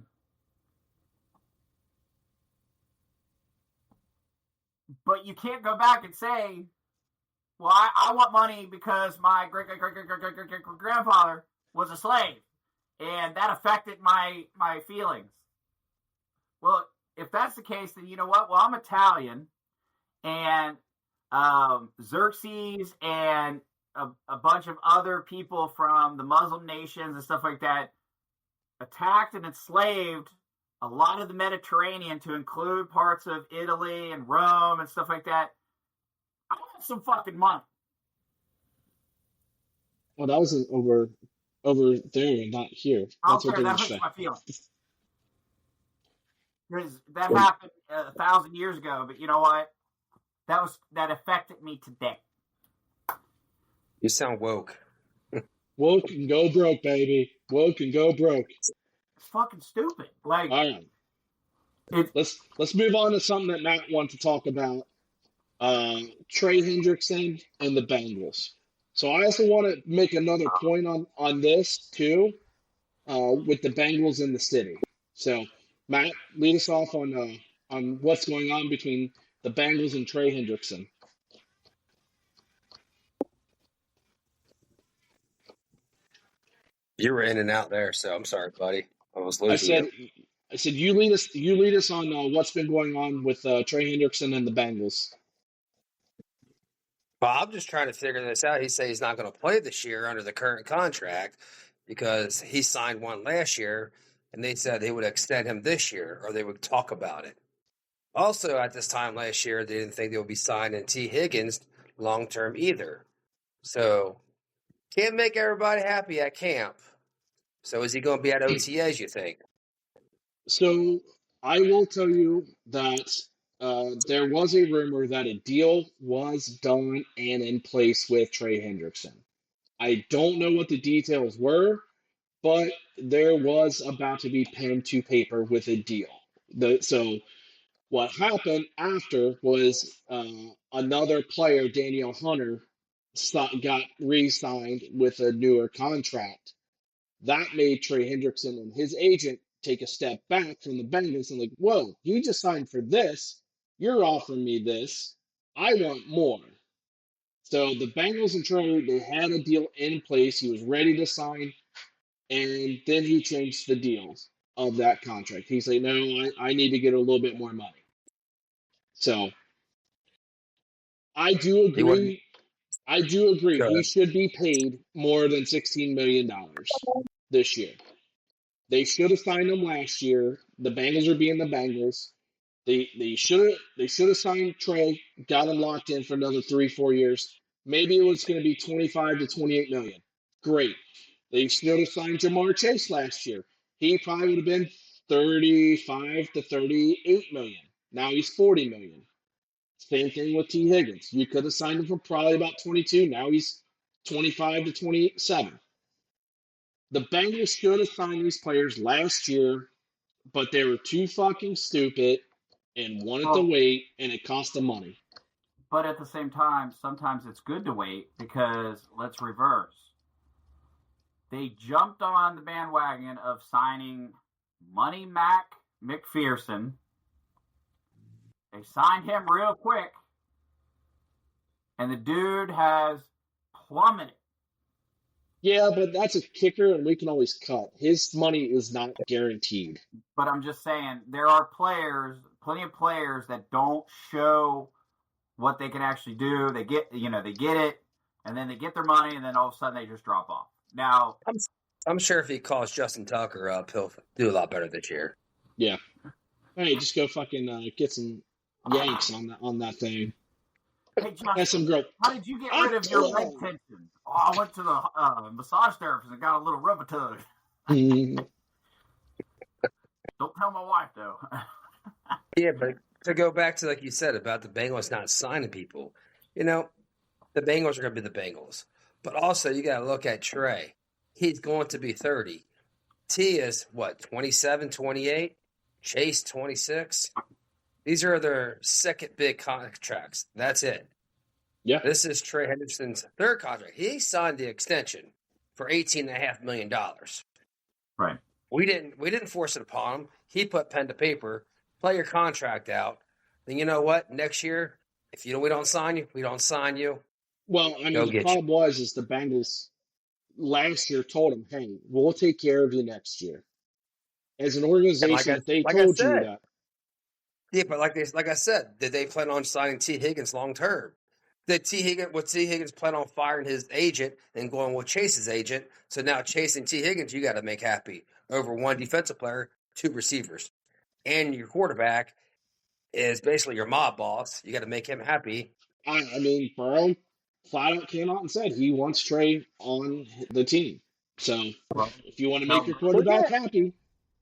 Speaker 1: But you can't go back and say, well, I want money because my great-great-great-great-great-great-grandfather was a slave, and that affected my feelings. Well, if that's the case, then you know what? Well, I'm Italian, and Xerxes and a bunch of other people from the Muslim nations and stuff like that attacked and enslaved a lot of the Mediterranean, to include parts of Italy and Rome and stuff like that. I want some fucking money.
Speaker 2: Well, that was over there, not here.
Speaker 1: That's what that hurts my feelings. Because that happened 1,000 years ago, but you know what? That affected me today.
Speaker 4: You sound woke.
Speaker 2: Woke and go broke, baby. Woke and go broke.
Speaker 1: It's fucking stupid. Like,
Speaker 2: all right. Let's move on to something that Matt wants to talk about. Trey Hendrickson and the Bengals. So I also want to make another point on this too, with the Bengals in the city. So Matt, lead us off on what's going on between the Bengals and Trey Hendrickson.
Speaker 4: You were in and out there, so I'm sorry, buddy. I was losing
Speaker 2: I said you lead us on what's been going on with Trey Hendrickson and the Bengals.
Speaker 4: Well, I'm just trying to figure this out. He said he's not going to play this year under the current contract because he signed one last year, and they said they would extend him this year, or they would talk about it. Also, at this time last year, they didn't think they would be signing T. Higgins long-term either. So, can't make everybody happy at camp. So, is he going to be at OTAs, you think?
Speaker 2: So, I will tell you that there was a rumor that a deal was done and in place with Trey Hendrickson. I don't know what the details were, but there was about to be pen to paper with a deal. So what happened after was another player, Daniel Hunter, got re-signed with a newer contract. That made Trey Hendrickson and his agent take a step back from the Bengals and like, whoa, you just signed for this. You're offering me this. I want more. So the Bengals and Trey, they had a deal in place. He was ready to sign. And then he changed the deals of that contract. He's like, no, I need to get a little bit more money. So I do agree. He should be paid more than $16 million this year. They should have signed him last year. The Bengals are being the Bengals. They should have signed Trey, got him locked in for another 3-4 years. Maybe it was going to be 25 to 28 million. Great. They should have signed Jamar Chase last year. He probably would have been 35 to 38 million. Now he's 40 million. Same thing with T. Higgins. You could have signed him for probably about 22. Now he's 25 to 27. The Bengals should have signed these players last year, but they were too fucking stupid and wanted to wait, and it cost them money.
Speaker 1: But at the same time, sometimes it's good to wait because let's reverse. They jumped on the bandwagon of signing Money Mac McPherson. They signed him real quick, and the dude has plummeted.
Speaker 2: Yeah, but that's a kicker, and we can always cut. His money is not guaranteed.
Speaker 1: But I'm just saying, there are plenty of players that don't show what they can actually do. They get it, and then they get their money, and then all of a sudden they just drop off. Now,
Speaker 4: I'm sure if he calls Justin Tucker up, he'll do a lot better this year.
Speaker 2: Yeah. Hey, just go fucking get some yanks on that thing.
Speaker 1: Hey, Justin,
Speaker 2: some girl.
Speaker 1: How did you get rid of your leg tension? Oh, I went to the massage therapist and got a little rub a tug. Don't tell my wife, though.
Speaker 4: Yeah, but to go back to, like you said, about the Bengals not signing people, the Bengals are going to be the Bengals. But also, you got to look at Trey. He's going to be 30. T is, 27, 28? Chase, 26? These are their second big contracts. That's it.
Speaker 2: Yeah.
Speaker 4: This is Trey Hendrickson's third contract. He signed the extension for $18.5 million.
Speaker 1: Right.
Speaker 4: We didn't force it upon him. He put pen to paper, play your contract out. Then you know what? Next year, if we don't sign you, we don't sign you.
Speaker 2: Well, I mean, the problem was the Bengals last year told him, hey, we'll take care of you next year. As an organization, they told you that.
Speaker 4: Yeah, but like I said, did they plan on signing T. Higgins long term? Did T. Higgins plan on firing his agent and going with Chase's agent? So now chasing T. Higgins, you got to make happy over one defensive player, two receivers, and your quarterback is basically your mob boss. You got to make him happy.
Speaker 2: I mean, Burrow flat out came out and said he wants Trey on the team. So if you want to make your quarterback happy,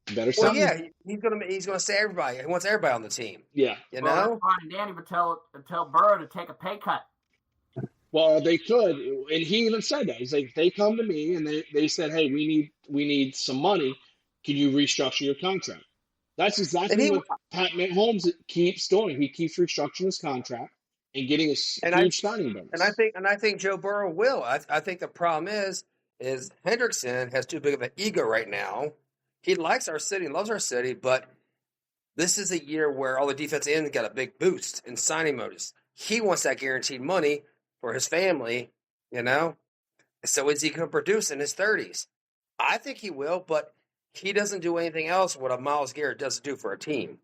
Speaker 2: you better sign him.
Speaker 4: He's gonna say everybody. He wants everybody on the team.
Speaker 2: Yeah,
Speaker 1: That's fine, Danny, but tell Burrow to take a pay cut.
Speaker 2: Well, they could, and he even said that. He's like, they come to me and they said, hey, we need some money. Can you restructure your contract? That's exactly what Pat Mahomes keeps doing. He keeps restructuring his contract and getting a huge signing bonus.
Speaker 4: And I think Joe Burrow will. I think the problem is Hendrickson has too big of an ego right now. He likes our city and loves our city, but this is a year where all the defensive ends got a big boost in signing bonus. He wants that guaranteed money for his family, So is he going to produce in his 30s? I think he will, but he doesn't do anything else what a Myles Garrett doesn't do for a team.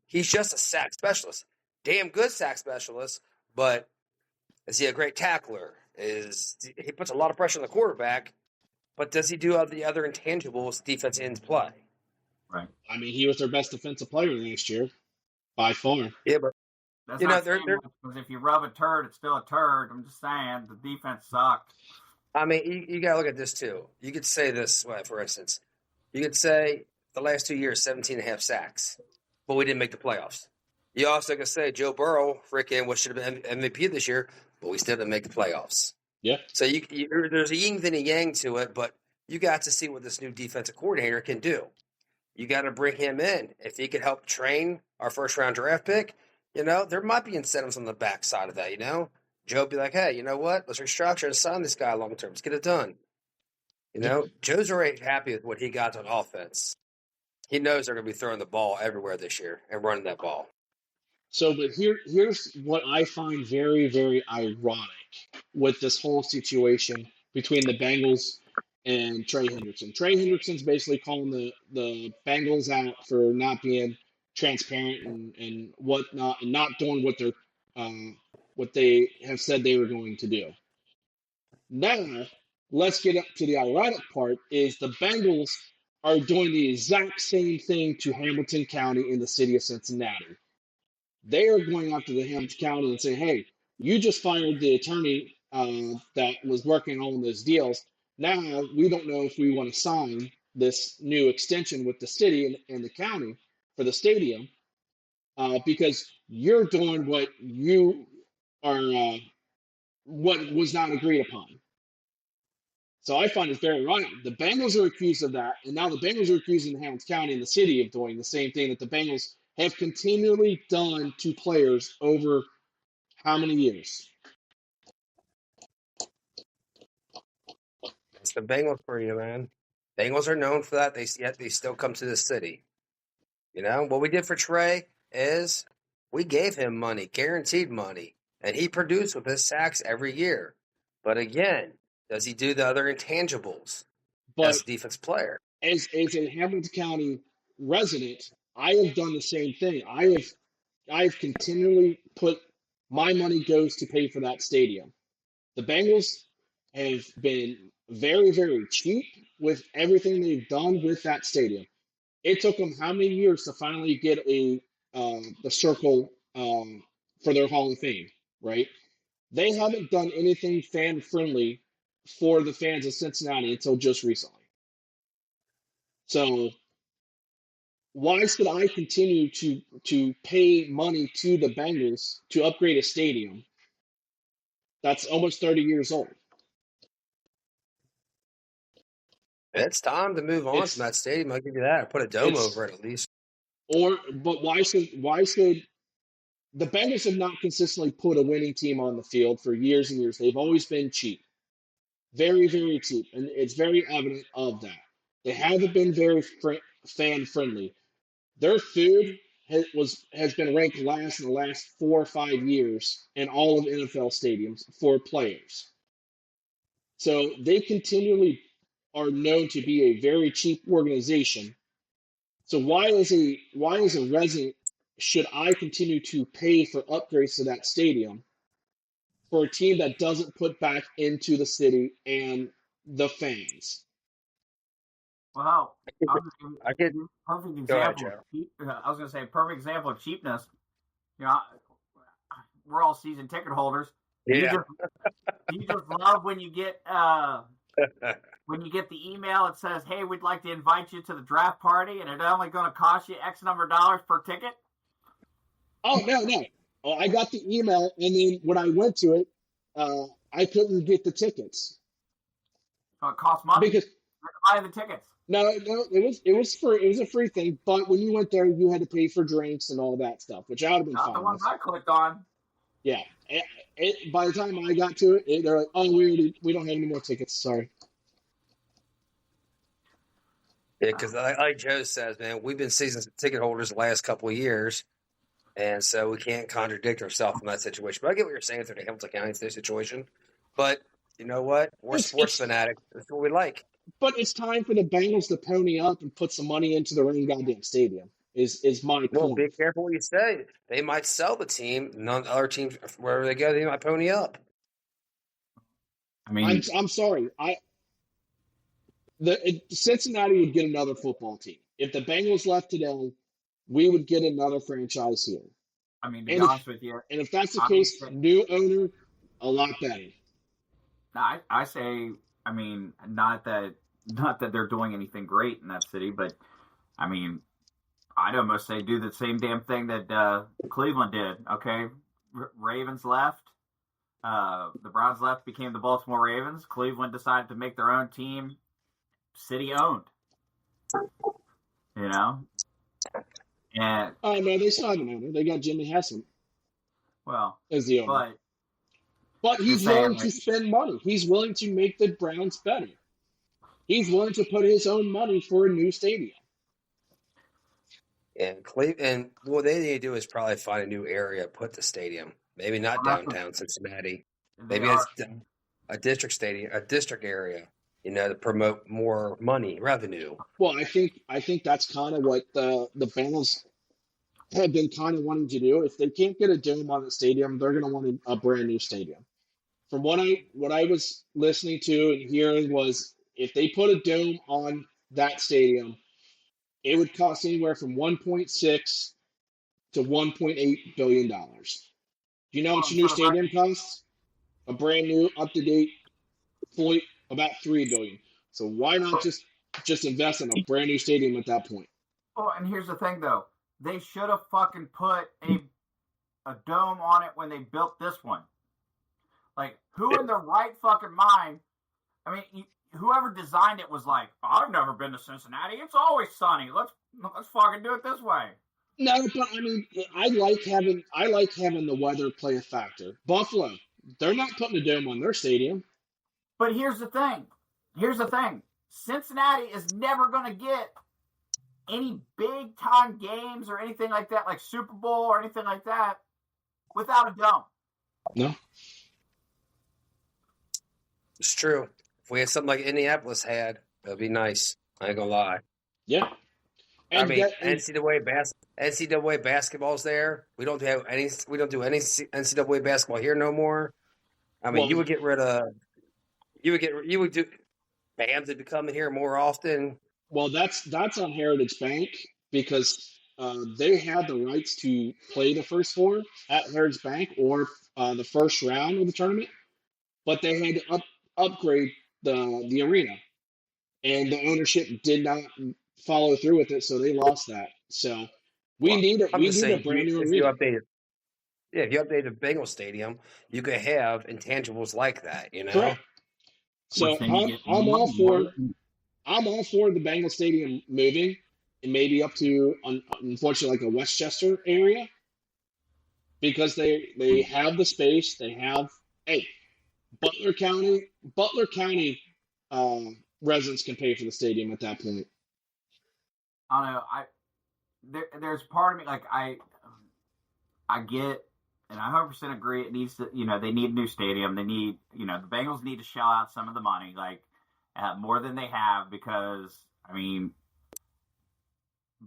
Speaker 4: He's just a sack specialist. Damn good sack specialist, but is he a great tackler? He puts a lot of pressure on the quarterback, but does he do the other intangibles defense ends play?
Speaker 2: Right. I mean, he was their best defensive player last year, by far.
Speaker 4: Yeah, but
Speaker 1: that's because if you rub a turd, it's still a turd. I'm just saying the defense sucked.
Speaker 4: I mean, you got to look at this too. You could say this, for instance, you could say the last 2 years, 17.5 sacks, but we didn't make the playoffs. You also could say Joe Burrow, what should have been MVP this year, but we still didn't make the playoffs.
Speaker 2: Yeah.
Speaker 4: So there's a yin and a yang to it, but you got to see what this new defensive coordinator can do. You got to bring him in. If he could help train our first-round draft pick, there might be incentives on the backside of that, Joe would be like, hey, you know what? Let's restructure and sign this guy long-term. Let's get it done. Joe's already happy with what he got on offense. He knows they're going to be throwing the ball everywhere this year and running that ball.
Speaker 2: So, but here's what I find very, very ironic with this whole situation between the Bengals and Trey Hendrickson. Trey Hendrickson's basically calling the Bengals out for not being transparent and whatnot, and not doing what they have said they were going to do. Now, let's get up to the ironic part, is the Bengals are doing the exact same thing to Hamilton County in the city of Cincinnati. They are going after the Hamilton County and saying, hey, you just fired the attorney that was working on those deals. Now, we don't know if we want to sign this new extension with the city and the county for the stadium because you're doing what you are, what was not agreed upon. So I find it very ironic. The Bengals are accused of that, and now the Bengals are accusing the Hamilton County and the city of doing the same thing that the Bengals have continually done to players over how many years?
Speaker 4: It's the Bengals for you, man. Bengals are known for that. Yet they still come to the city. You know, what we did for Trey is we gave him money, guaranteed money, and he produced with his sacks every year. But again, does he do the other intangibles as a defense player?
Speaker 2: As a Hamilton County resident, I have done the same thing. I've continually put my money goes to pay for that stadium. The Bengals have been very, very cheap with everything they've done with that stadium. It took them how many years to finally get the circle for their Hall of Fame, right? They haven't done anything fan friendly for the fans of Cincinnati until just recently. So why should I continue to pay money to the Bengals to upgrade a stadium that's almost 30 years old?
Speaker 4: It's time to move on from that stadium. I'll give you that. Put a dome over it at least.
Speaker 2: But why should the Bengals have not consistently put a winning team on the field for years and years? They've always been cheap, very, very cheap, and it's very evident of that. They haven't been very fan friendly. Their food has been ranked last in the last 4 or 5 years in all of NFL stadiums for players. So they continually are known to be a very cheap organization. So why as a resident should I continue to pay for upgrades to that stadium for a team that doesn't put back into the city and the fans?
Speaker 1: Well,
Speaker 4: I get
Speaker 1: perfect example.
Speaker 4: Go ahead, Joe.
Speaker 1: I was going to say perfect example of cheapness. You know, we're all season ticket holders.
Speaker 4: Yeah.
Speaker 1: You just love when you get the email that says, "Hey, we'd like to invite you to the draft party, and it's only going to cost you X number of dollars per ticket."
Speaker 2: Oh no! Oh, I got the email, and then when I went to it, I couldn't get the tickets.
Speaker 1: So it costs money
Speaker 2: because
Speaker 1: to buy the tickets.
Speaker 2: No, it was free. It was a free thing, but when you went there, you had to pay for drinks and all that stuff, which I would have been
Speaker 1: Not
Speaker 2: fine
Speaker 1: the ones
Speaker 2: with.
Speaker 1: I clicked on.
Speaker 2: Yeah, by the time I got to it, they're like, "Oh, we don't have any more tickets. Sorry."
Speaker 4: Yeah, because like Joe says, man, we've been season ticket holders the last couple of years, and so we can't contradict ourselves in that situation. But I get what you're saying through the Hamilton County situation. But you know what? We're sports fanatics. That's what we like.
Speaker 2: But it's time for the Bengals to pony up and put some money into their own goddamn stadium. Is my point.
Speaker 4: Well, be careful what you say. They might sell the team. None other teams, wherever they go, they might pony up.
Speaker 2: I mean, I'm sorry. Cincinnati would get another football team. If the Bengals left today, we would get another franchise here.
Speaker 1: I mean, to be honest with you.
Speaker 2: And if that's the case, new owner, a lot better.
Speaker 1: I say, I mean, not that they're doing anything great in that city, but I mean, I'd almost say do the same damn thing that Cleveland did. Okay, Ravens left, the Browns left, became the Baltimore Ravens. Cleveland decided to make their own team, city owned. You know, and
Speaker 2: oh no, they still have an owner. They got Jimmy Haslam.
Speaker 1: Well,
Speaker 2: as the owner. But he's willing to spend money. He's willing to make the Browns better. He's willing to put his own money for a new stadium.
Speaker 4: And what they need to do is probably find a new area, put the stadium. Maybe not downtown Cincinnati. Maybe it's a district stadium, a district area, you know, to promote more money, revenue.
Speaker 2: Well, I think that's kind of what the Bengals have been kind of wanting to do. If they can't get a dome on the stadium, they're going to want a brand new stadium. From what I was listening to and hearing was if they put a dome on that stadium, it would cost anywhere from $1.6 to $1.8 billion. Do you know what your new stadium costs? A brand new, up-to-date, fully about $3 billion. So why not just invest in a brand new stadium at that point?
Speaker 1: Oh, and here's the thing, though. They should have fucking put a dome on it when they built this one. Like, who in their right fucking mind? I mean, whoever designed it was like, I've never been to Cincinnati. It's always sunny. Let's fucking do it this way.
Speaker 2: No, but I mean, I like having the weather play a factor. Buffalo, they're not putting a dome on their stadium.
Speaker 1: But here's the thing. Cincinnati is never going to get any big time games or anything like that, like Super Bowl or anything like that, without a dome.
Speaker 2: No.
Speaker 4: It's true. If we had something like Indianapolis had, that'd be nice. I ain't gonna lie.
Speaker 2: Yeah.
Speaker 4: And I mean, NCAA basketball's there. We don't do any NCAA basketball here no more. I mean, you would get rid of. You would do. Fans would be coming here more often.
Speaker 2: Well, that's on Heritage Bank because they had the rights to play the first four at Heritage Bank or the first round of the tournament, but they had to upgrade the arena, and the ownership did not follow through with it, so they lost that. So we need a brand new arena.
Speaker 4: If you update the Bengals stadium, you could have intangibles like that, you know.
Speaker 2: Correct. So I'm all for the Bengals stadium moving and maybe up to unfortunately like a Westchester area because they have the space. They have Butler County residents can pay for the stadium at that point.
Speaker 1: I don't know. There's part of me like I get, and I 100% agree. It needs to, they need a new stadium. They need, the Bengals need to shell out some of the money, like more than they have, because I mean,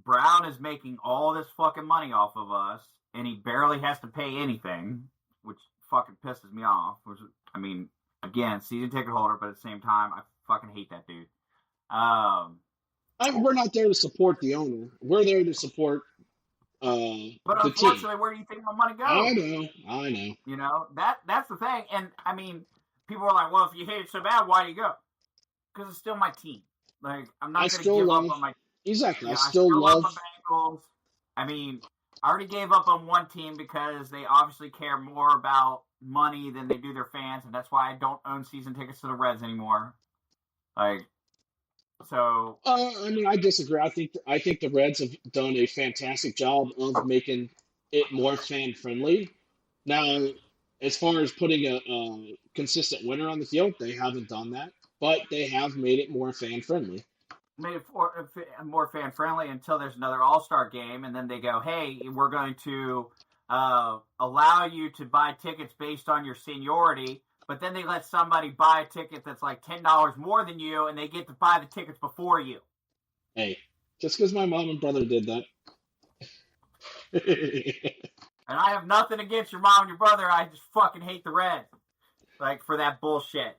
Speaker 1: Brown is making all this fucking money off of us, and he barely has to pay anything, which fucking pisses me off. Which, I mean, again, season ticket holder, but at the same time, I fucking hate that dude.
Speaker 2: We're not there to support the owner. We're there to support
Speaker 1: but
Speaker 2: the
Speaker 1: unfortunately,
Speaker 2: team.
Speaker 1: Where do you think my money goes?
Speaker 2: I know.
Speaker 1: That's the thing. And I mean, people are like, well, if you hate it so bad, why do you go? Because it's still my team. Like, I'm not going to give up on my team.
Speaker 2: Exactly. I
Speaker 1: still
Speaker 2: love
Speaker 1: the Bengals. I mean, I already gave up on one team because they obviously care more about money than they do their fans, and that's why I don't own season tickets to the Reds anymore. Like, so.
Speaker 2: I mean, I disagree. I think the Reds have done a fantastic job of making it more fan friendly. Now, as far as putting a consistent winner on the field, they haven't done that, but they have made it more fan friendly.
Speaker 1: Made it more fan friendly until there's another All-Star game, and then they go, "Hey, we're going to allow you to buy tickets based on your seniority." But then they let somebody buy a ticket that's like $10 more than you, and they get to buy the tickets before you.
Speaker 2: Hey, just because my mom and brother did that.
Speaker 1: And I have nothing against your mom and your brother. I just fucking hate the Reds, like, for that bullshit.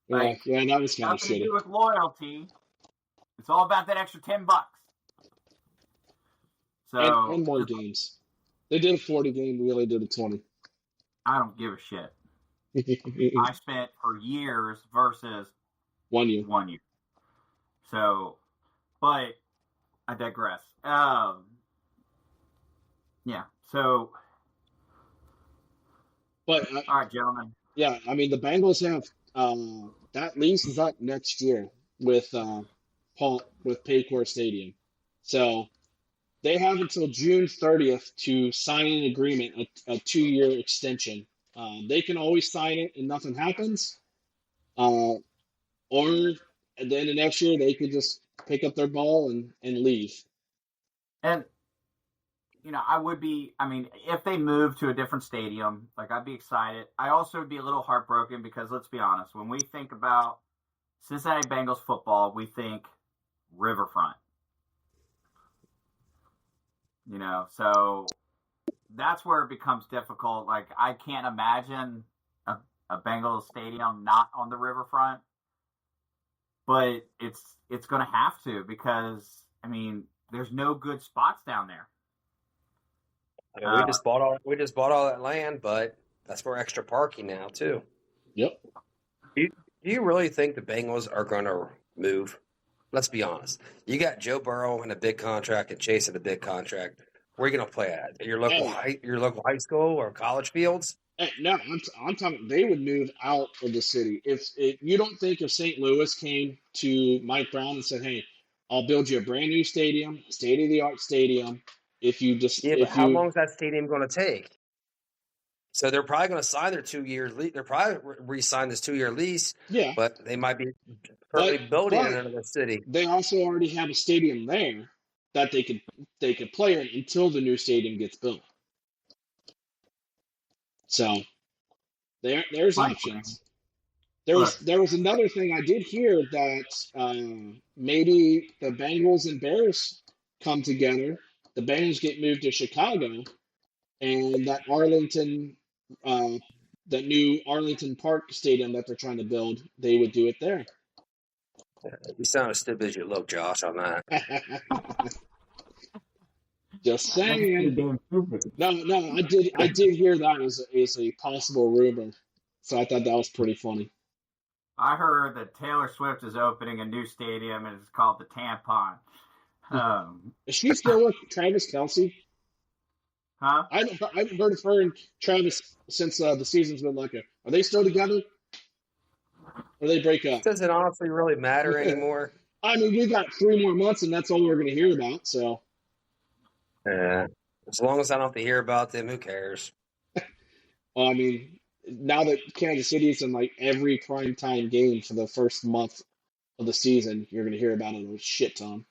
Speaker 1: Like,
Speaker 2: yeah, that was kind of shitty.
Speaker 1: Nothing to do with loyalty. It's all about that extra $10. So
Speaker 2: and more games. They did a 40 game. We only did a 20.
Speaker 1: I don't give a shit. I spent for years versus
Speaker 2: 1 year.
Speaker 1: So, but I digress. Yeah. So,
Speaker 2: but
Speaker 1: all right, gentlemen.
Speaker 2: Yeah, I mean the Bengals have that lease is up next year with Paycor Stadium, so they have until June 30th to sign an agreement, a 2-year extension. They can always sign it and nothing happens, or at the end of next year they could just pick up their ball and leave.
Speaker 1: And if they move to a different stadium, like, I'd be excited. I also would be a little heartbroken because, let's be honest, when we think about Cincinnati Bengals football, we think riverfront. So that's where it becomes difficult. Like, I can't imagine a Bengals stadium not on the riverfront, but it's going to have to because, I mean, there's no good spots down there.
Speaker 4: I mean, we just bought all that land, but that's for extra parking now too.
Speaker 2: Yep.
Speaker 4: Do you really think the Bengals are going to move? Let's be honest. You got Joe Burrow in a big contract and Chase in a big contract. Where are you going to play at your local high school or college fields?
Speaker 2: No, I'm talking. They would move out of the city. If you don't think if St. Louis came to Mike Brown and said, "Hey, I'll build you a brand new stadium, state of the art stadium."
Speaker 4: How long is that stadium going to take? So they're probably going to sign their 2-year lease. They're probably re-sign this 2-year lease.
Speaker 2: Yeah,
Speaker 4: but they might be currently building in another city.
Speaker 2: They also already have a stadium there, that they could play in until the new stadium gets built. So there's options. There was another thing I did hear that maybe the Bengals and Bears come together. The Bengals get moved to Chicago, and that that new Arlington Park stadium that they're trying to build, they would do it there.
Speaker 4: You sound as stupid as you look, Josh, on that.
Speaker 2: Just saying. No, I did hear that as a possible rumor, so I thought that was pretty funny.
Speaker 1: I heard that Taylor Swift is opening a new stadium, and it's called the Tampon.
Speaker 2: Is she still with Travis Kelce?
Speaker 1: Huh?
Speaker 2: I haven't heard of her and Travis since the season's been like are they still together? Or they break up?
Speaker 4: It doesn't honestly really matter anymore.
Speaker 2: I mean, we got 3 more months, and that's all we're going to hear about. So,
Speaker 4: yeah, as long as I don't have to hear about them, who cares?
Speaker 2: Well, I mean, now that Kansas City's in like every primetime game for the first month of the season, you're going to hear about it a shit ton.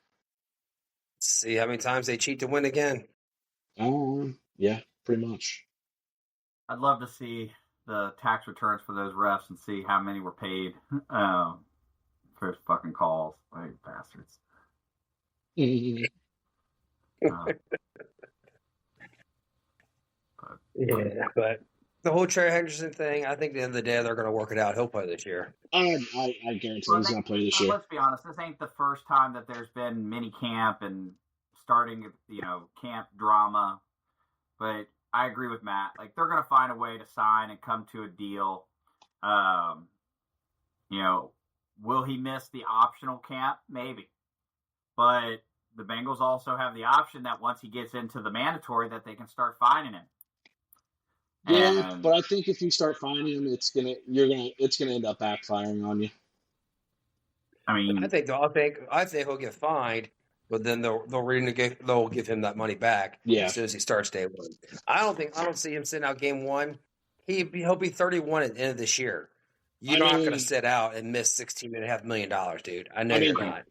Speaker 4: See how many times they cheat to win again.
Speaker 2: Yeah, pretty much.
Speaker 1: I'd love to see the tax returns for those refs and see how many were paid for those fucking calls. Like bastards.
Speaker 4: But the whole Trey Hendrickson thing, I think at the end of the day, they're going to work it out. He'll play this year.
Speaker 2: I guarantee he's going to play this year.
Speaker 1: Let's be honest. This ain't the first time that there's been mini camp and starting, camp drama. But I agree with Matt. Like, they're going to find a way to sign and come to a deal. Will he miss the optional camp? Maybe. But the Bengals also have the option that once he gets into the mandatory that they can start fining him.
Speaker 2: Yeah, but I think if you start finding him, it's gonna end up backfiring on you.
Speaker 1: I mean,
Speaker 4: I think he'll get fined, but then they'll give him that money back as soon as he starts day one. I don't see him sitting out game one. He'll be 31 at the end of this year. You're not going to sit out and miss $16.5 million, dude. I know you're not.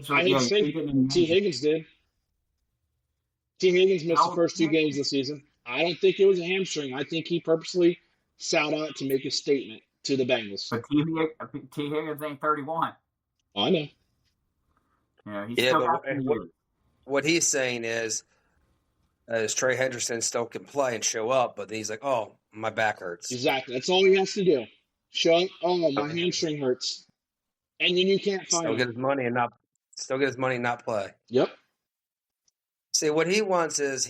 Speaker 2: I think T. Higgins did. T. Higgins missed the first 2 games of the season. I don't think it was a hamstring. I think he purposely sat out to make a statement to the Bengals.
Speaker 1: But T. Higgins ain't 31.
Speaker 2: I know.
Speaker 1: Yeah, he's still got
Speaker 4: what he's saying is Trey Hendrickson still can play and show up, but he's like, oh, my back hurts.
Speaker 2: Exactly. That's all he has to do. Show, oh, my hamstring hurts. And then you can't find
Speaker 4: Still get his money and not play.
Speaker 2: Yep.
Speaker 4: See, what he wants is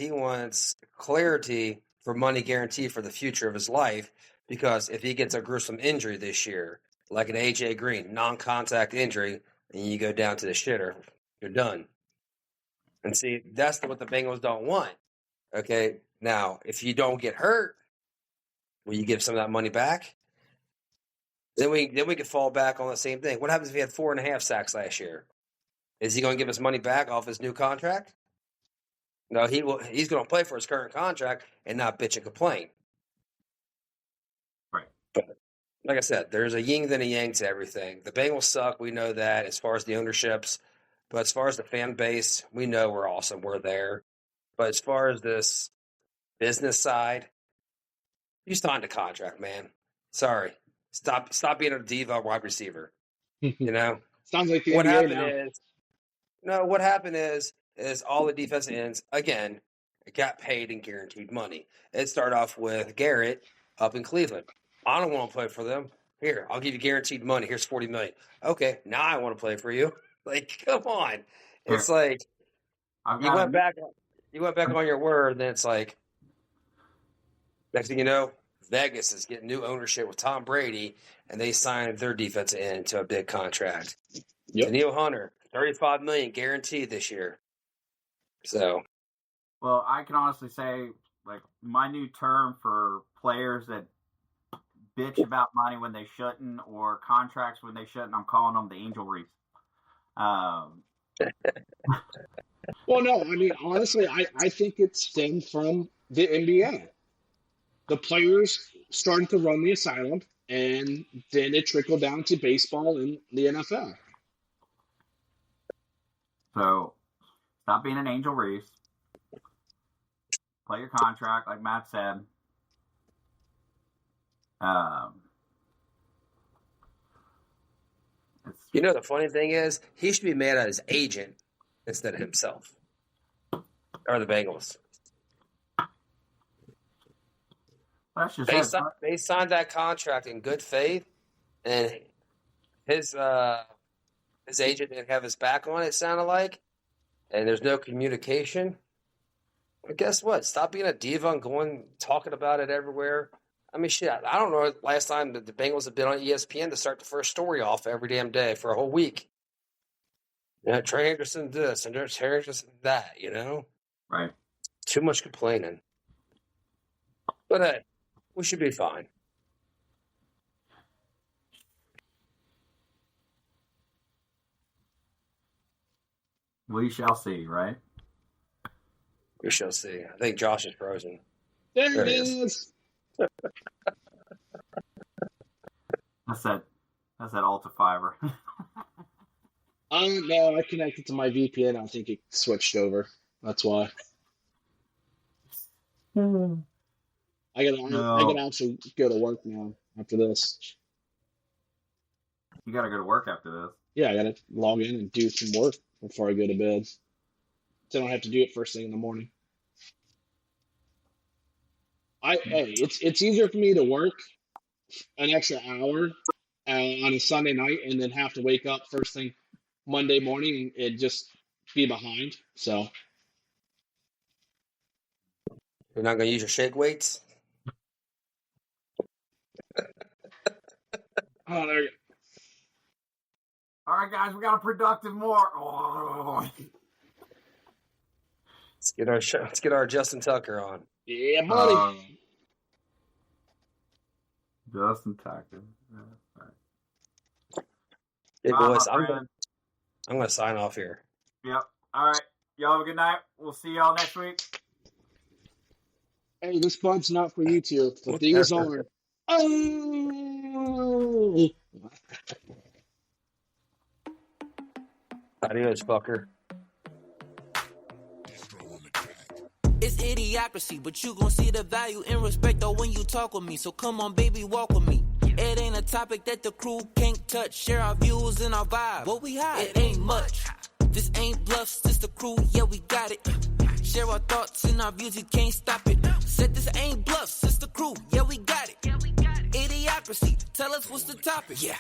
Speaker 4: clarity for money guarantee for the future of his life, because if he gets a gruesome injury this year, like an A.J. Green, non-contact injury, and you go down to the shitter, you're done. And see, that's what the Bengals don't want. Okay, now, if you don't get hurt, will you give some of that money back? Then we could fall back on the same thing. What happens if he had 4.5 sacks last year? Is he going to give us money back off his new contract? No, he's going to play for his current contract and not bitch and complain.
Speaker 1: Right.
Speaker 4: But like I said, there's a yin and a yang to everything. The Bengals suck. We know that as far as the ownerships. But as far as the fan base, we know we're awesome. We're there. But as far as this business side, you signed a contract, man. Sorry. Stop being a diva wide receiver.
Speaker 2: Sounds like the
Speaker 4: what
Speaker 2: NBA
Speaker 4: happened
Speaker 2: now.
Speaker 4: What happened is all the defensive ends, again, got paid and guaranteed money. It started off with Garrett up in Cleveland. I don't want to play for them. Here, I'll give you guaranteed money. Here's $40 million. Okay, now I want to play for you. Like, come on. It's like you went back on your word, and then it's like next thing you know, Vegas is getting new ownership with Tom Brady, and they signed their defensive end to a big contract.
Speaker 2: Yep.
Speaker 4: Daniil Hunter, $35 million guaranteed this year. So,
Speaker 1: well, I can honestly say, like, my new term for players that bitch about money when they shouldn't, or contracts when they shouldn't, I'm calling them the Angel Reese.
Speaker 2: Well, no, I mean, honestly, I think it stemmed from the NBA. The players started to run the asylum, and then it trickled down to baseball and the NFL.
Speaker 1: So Stop being an Angel Reese. Play your contract, like Matt said.
Speaker 4: You know, the funny thing is, he should be mad at his agent instead of himself. Or the Bengals.
Speaker 1: That's just
Speaker 4: they signed that contract in good faith, and his agent didn't have his back on it, sounded like, and there's no communication. But guess what? Stop being a diva and talking about it everywhere. I mean, shit, I don't know last time that the Bengals have been on ESPN to start the first story off every damn day for a whole week. You know, Trey Hendrickson this and Trey Hendrickson that, you know?
Speaker 1: Right.
Speaker 4: Too much complaining. But hey, we should be fine.
Speaker 1: We shall see, right?
Speaker 4: We shall see. I think Josh is frozen.
Speaker 2: There it is.
Speaker 1: That's that Alta Fiber.
Speaker 2: No, I connected to my VPN. I think it switched over. That's why. I gotta actually go to work now after this.
Speaker 1: You gotta go to work after this.
Speaker 2: Yeah, I gotta log in and do some work before I go to bed. So I don't have to do it first thing in the morning. It's easier for me to work an extra hour on a Sunday night and then have to wake up first thing Monday morning and just be behind. So
Speaker 4: you're not going to use your shake weights?
Speaker 2: Oh, there you go.
Speaker 1: All right, guys, we got a productive more. Oh.
Speaker 4: Let's get our Justin Tucker on.
Speaker 2: Yeah, buddy.
Speaker 1: Justin Tucker.
Speaker 4: Hey, boys, I'm going to sign off here.
Speaker 1: Yep. All right. Y'all have a good night. We'll see y'all next week.
Speaker 2: Hey, this bud's not for you two. The thing is on. Oh!
Speaker 4: Adios, fucker.
Speaker 3: It's idiocracy, but you gon' see the value and respect though when you talk with me. So come on, baby, walk with me. It ain't a topic that the crew can't touch. Share our views and our vibe. What we hide? It ain't much. This ain't bluffs, this the crew, yeah, we got it. Share our thoughts and our views, you can't stop it. Said this ain't bluffs, this the crew, yeah, we got it. Idiocracy, tell us what's the topic. Yeah.